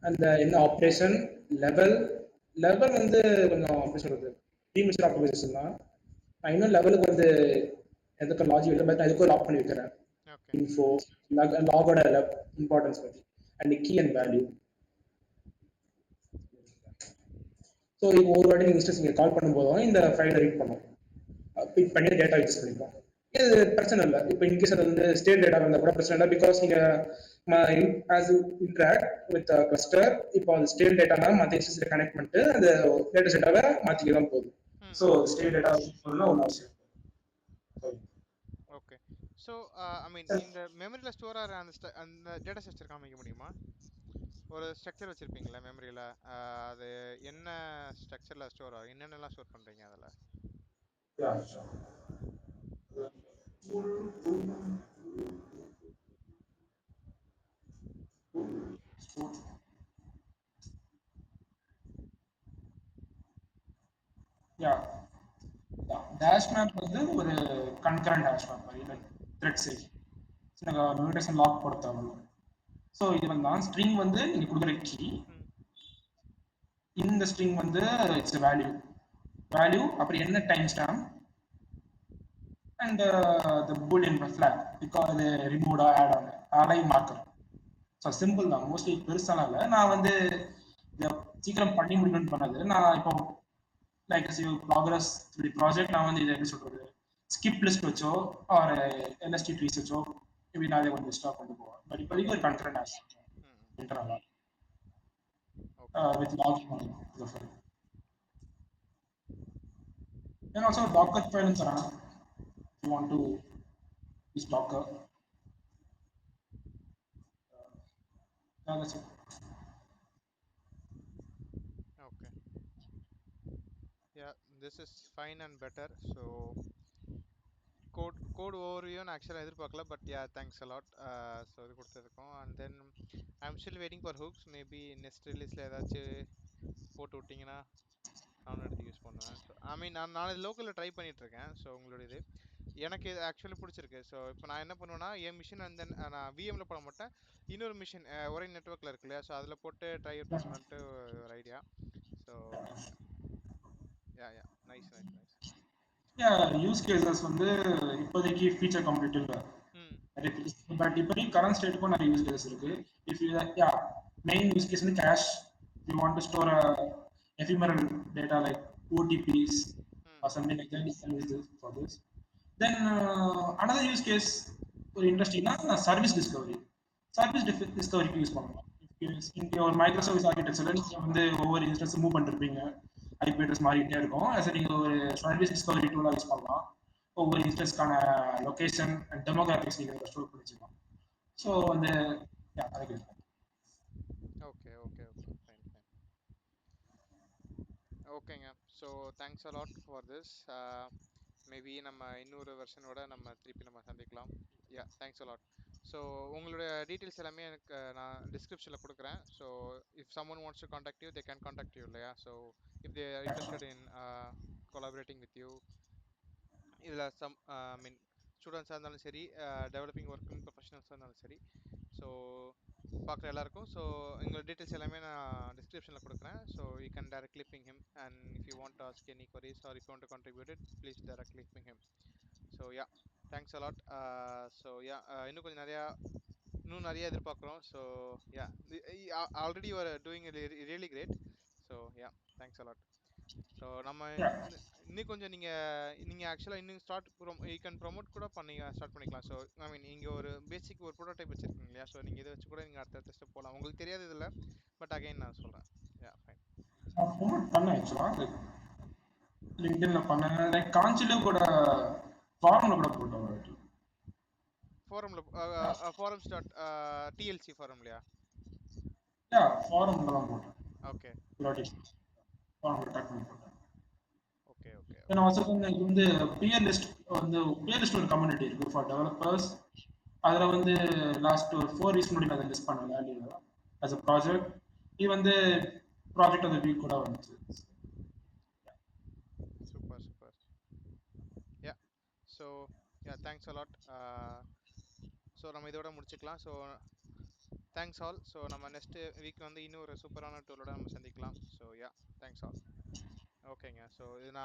அந்த என்ன ஆப்ரேஷன் லெவல். லெவல் வந்து கொஞ்சம் எப்படி சொல்றது ப்ரீமிச்சர் ஆப்ரேஷன் தான். நான் இன்னும் லெவலுக்கு வந்து எதுக்கு லாஜிக் இல்லை, பட் நான் இதுக்கு லாக் பண்ணி வைக்கிறேன். ஓகே இன்ஃபோ லாகோட இம்பார்ட்டன்ஸ் பற்றி and key and value. So இப்போ ஒரு வாட்டி இன்ஸ்டன்ஸ் நீங்கள் கால் பண்ணும்போதும் இந்த ஃபைலை ரீட் பண்ணும், பிக் பண்ணி டேட்டா யூஸ் பண்ணிப்போம். இது பிரச்சனை இல்லை. இப்போ இன்கேஸ் அது வந்து ஸ்டேட் டேட்டா இருந்தால் கூட பிரச்சனை இல்லை, பிகாஸ் நீங்கள் ஆஸ் இன்ட்ராக்ட் வித் கிளஸ்டர் இப்போ அது ஸ்டேட் டேட்டானா மற்ற இன்ஸ்டன்ஸில் கனெக்ட் பண்ணிட்டு அந்த டேட்டா செட்டாவை மாற்றிக்க தான் போகுது. ஸோ ஸ்டேட் டேட்டா ஒன்று அவசியம். ஓகே. ஸோ ஐ மீன் இந்த மெமரியில் ஸ்டோர் ஆகிற அந்த டேட்டா ஸ்ட்ரக்சர் காமிக்க முடியுமா? ஒரு ஸ்ட்ரக்சர் வச்சுருப்பீங்களா மெமரியில், அது என்ன ஸ்ட்ரக்சரில் ஸ்டோர் ஆகும், என்னென்னலாம் ஸ்டோர் பண்ணுறீங்க அதில்? டேஷ் மேப் வந்து ஒரு கன்கரண்ட் டேஷ் மேப் மாதிரி like thread size mutation lock போட தேவையில்ல. ஸோ இது வந்து ஸ்ட்ரிங் வந்து நீங்கள் கொடுக்குற கீ, இந்த ஸ்ட்ரிங் வந்து இட்ஸ் வேல்யூ வேல்யூ அப்புறம் என்ன time stamp and the Boolean flag because அது ரிமூவா ஆட் ஆன அலைவ் மார்க்கர். ஸோ சிம்பிள் தான், மோஸ்ட்லி பெருசாலாம் இல்லை. நான் வந்து இதை சீக்கிரம் பண்ணி முடிக்கணும்னு பண்ணது. நான் இப்போ லைக் ப்ராக்ரஸ் ப்ராஜெக்ட் நான் வந்து இதை எப்படி சொல்றது ஸ்கிப் லிஸ்ட் வச்சோ ஒரு எல்எஸ்டி ட்ரீஸ் வச்சோ இப்படி நான் அதை கொஞ்சம் ஸ்டாப் கொண்டு போவேன். பட் இப்போதைக்கு ஒரு கன்கரண்ட் ஆக்ஷன் இன்டர்னலா with logging on the file. And also Docker file in Sarana. If you want to use Docker. Yeah, that's it. Okay. Yeah, this is fine and better. So code overview நான் ஆக்சுவலாக எதிர்பார்க்கல, but yeah thanks a lot. So இது கொடுத்ததுக்கும் and then I am still waiting for hooks. Maybe next ரிலீஸில் ஏதாச்சும் போட்டு விட்டிங்கன்னா நானும் எடுத்து யூஸ் பண்ணுவேன். ஸோ ஐ மீன் நான் லோக்கலில் ட்ரை பண்ணிகிட்ருக்கேன். ஸோ உங்களோட இது எனக்கு இது ஆக்சுவலி பிடிச்சிருக்கு. ஸோ இப்போ நான் என்ன பண்ணுவேன்னா என் மிஷின் அண்ட் தென் நான் விஎம்ல போட மாட்டேன், இன்னொரு மிஷின் ஒரே நெட்ஒர்க்கில் இருக்கு இல்லையா, ஸோ அதில் போட்டு ட்ரை அவுட் பண்ணலான்ட்டு ஒரு idea. So yeah yeah nice nice nice. Use cases வந்து இப்போதைக்கு ஃபீச்சர் கம்ப்ளீட் இல்லை, பட் இப்போதைக்கு கரண்ட் ஸ்டேட்டுக்கும் நிறைய யூஸ் கேசஸ் இருக்கு. If you main use case வந்து cache, you want to store ephemeral data like OTPs or something like that, you can use this for this. Then another use case ஒரு இண்டஸ்ட்ரினா service Discovery. Service டிஸ்கவரிக்கு use பண்ணலாம். இங்கே ஒரு micro service ஆர்கிடெக்சரில் நீங்கள் வந்து ஒவ்வொரு இன்ஸ்டன்ஸும் move பண்ணிருப்பீங்க, IP address மாறிட்டே இருக்கும். அதை நீங்கள் ஒரு சர்வீஸ் டிஸ்கவரி டூலாக யூஸ் பண்ணலாம். ஒவ்வொரு இன்ஸ்டன்ஸ்க்கான லொக்கேஷன் அண்ட் டெமோகிராஃபிக்ஸ் நீங்கள் ஸ்டோர் பண்ணி வச்சுக்கலாம். ஸோ வந்து அதுக்கு யூஸ் பண்ணலாம். Okay okay okay fine fine. ஓகேங்க. So thanks a lot for this. Maybe நம்ம இன்னொரு வெர்ஷனோட நம்ம திருப்பி நம்ம சந்திக்கலாம். Yeah thanks a lot. ஸோ உங்களோட டீட்டெயில்ஸ் எல்லாமே எனக்கு நான் டிஸ்கிரிப்ஷனில் கொடுக்குறேன். So if someone wants to contact you they can contact you இல்லையா. So if they are interested in collaborating with you, இதில் சம் ஐ மீன் ஸ்டூடெண்ட்ஸாக இருந்தாலும் சரி, டெவலப்பிங் ஒர்க்கிங் ப்ரொஃபஷனல்ஸாக இருந்தாலும் சரி, ஸோ பார்க்குற எல்லாருக்கும் ஸோ எங்களோட டீட்டெயில்ஸ் எல்லாமே நான் டிஸ்கிரிப்ஷனில் கொடுக்குறேன். So you can directly ping him and if you want to ask any queries or if you want to contribute it, please directly ping him. So ya thanks a lot. So ya இன்னும் கொஞ்சம் இன்னும் நிறைய எதிர்பார்க்குறோம். So ya already you are doing really great. So ya thanks a lot. So நம்ம Yeah. இன்னும் கொஞ்சம் நீங்க ஆக்சுவலா இன்னும் யூ கேன் ப்ரோமோட் கூட பண்ணி ஸ்டார்ட் பண்ணிக்கலாம். ஸோ ஐ மீன் நீங்க ஒரு பேசிக் ஒரு ப்ரோட்டோடைப் வச்சிருக்கீங்க இல்லையா? ஸோ நீங்க இதை வச்சு கூட நீங்க அடுத்த ஸ்டெப் போகலாம். உங்களுக்கு தெரியாது இதுல, பட் அகைன் நான் சொல்றேன். Yeah fine. நான் ப்ரோமோட் பண்ணேன் ஆக்சுவலா, லைக் லிங்க்டின்ல பண்ணேன், லைக் காஞ்சில கூட ஃபார்ம்ல கூட போட்டோம். ஃபோரம்ல ஃபாரம்ஸ் டாட் டிஎல்சி ஃபாரம்லையா? யா ஃபார்ம்ல தான் போட்டேன். ஓகே இல்லாட்டி ஃபார்ம்ல டேக் பண்ணி போட்டேன். Okay okay then okay. Also இது வந்து பியர் லிஸ்ட் வந்து பியர் லிஸ்ட் ஒரு கம்யூனிட்டி இருக்கு ஃபார் டெவலப்பர்ஸ். அதில் வந்து லாஸ்ட் ஒரு 4 வீக்ஸ் முன்னாடி நான் அதை லிஸ்ட் பண்ணேன் வேல்யூவில் ஆஸ் அ ப்ராஜெக்ட். இது வந்து ப்ராஜெக்ட் ஆஃப் த வீக் கூட வந்துச்சு. Super super. Yeah so ya thanks a lot. So நம்ம இதோட முடிச்சுக்கலாம். So thanks all. ஸோ நம்ம நெக்ஸ்ட் வீக் வந்து இன்னும் ஒரு சூப்பரான டூலோட நம்ம சந்திக்கலாம். So ya thanks all. ஓகேங்க. ஸோ இது நான்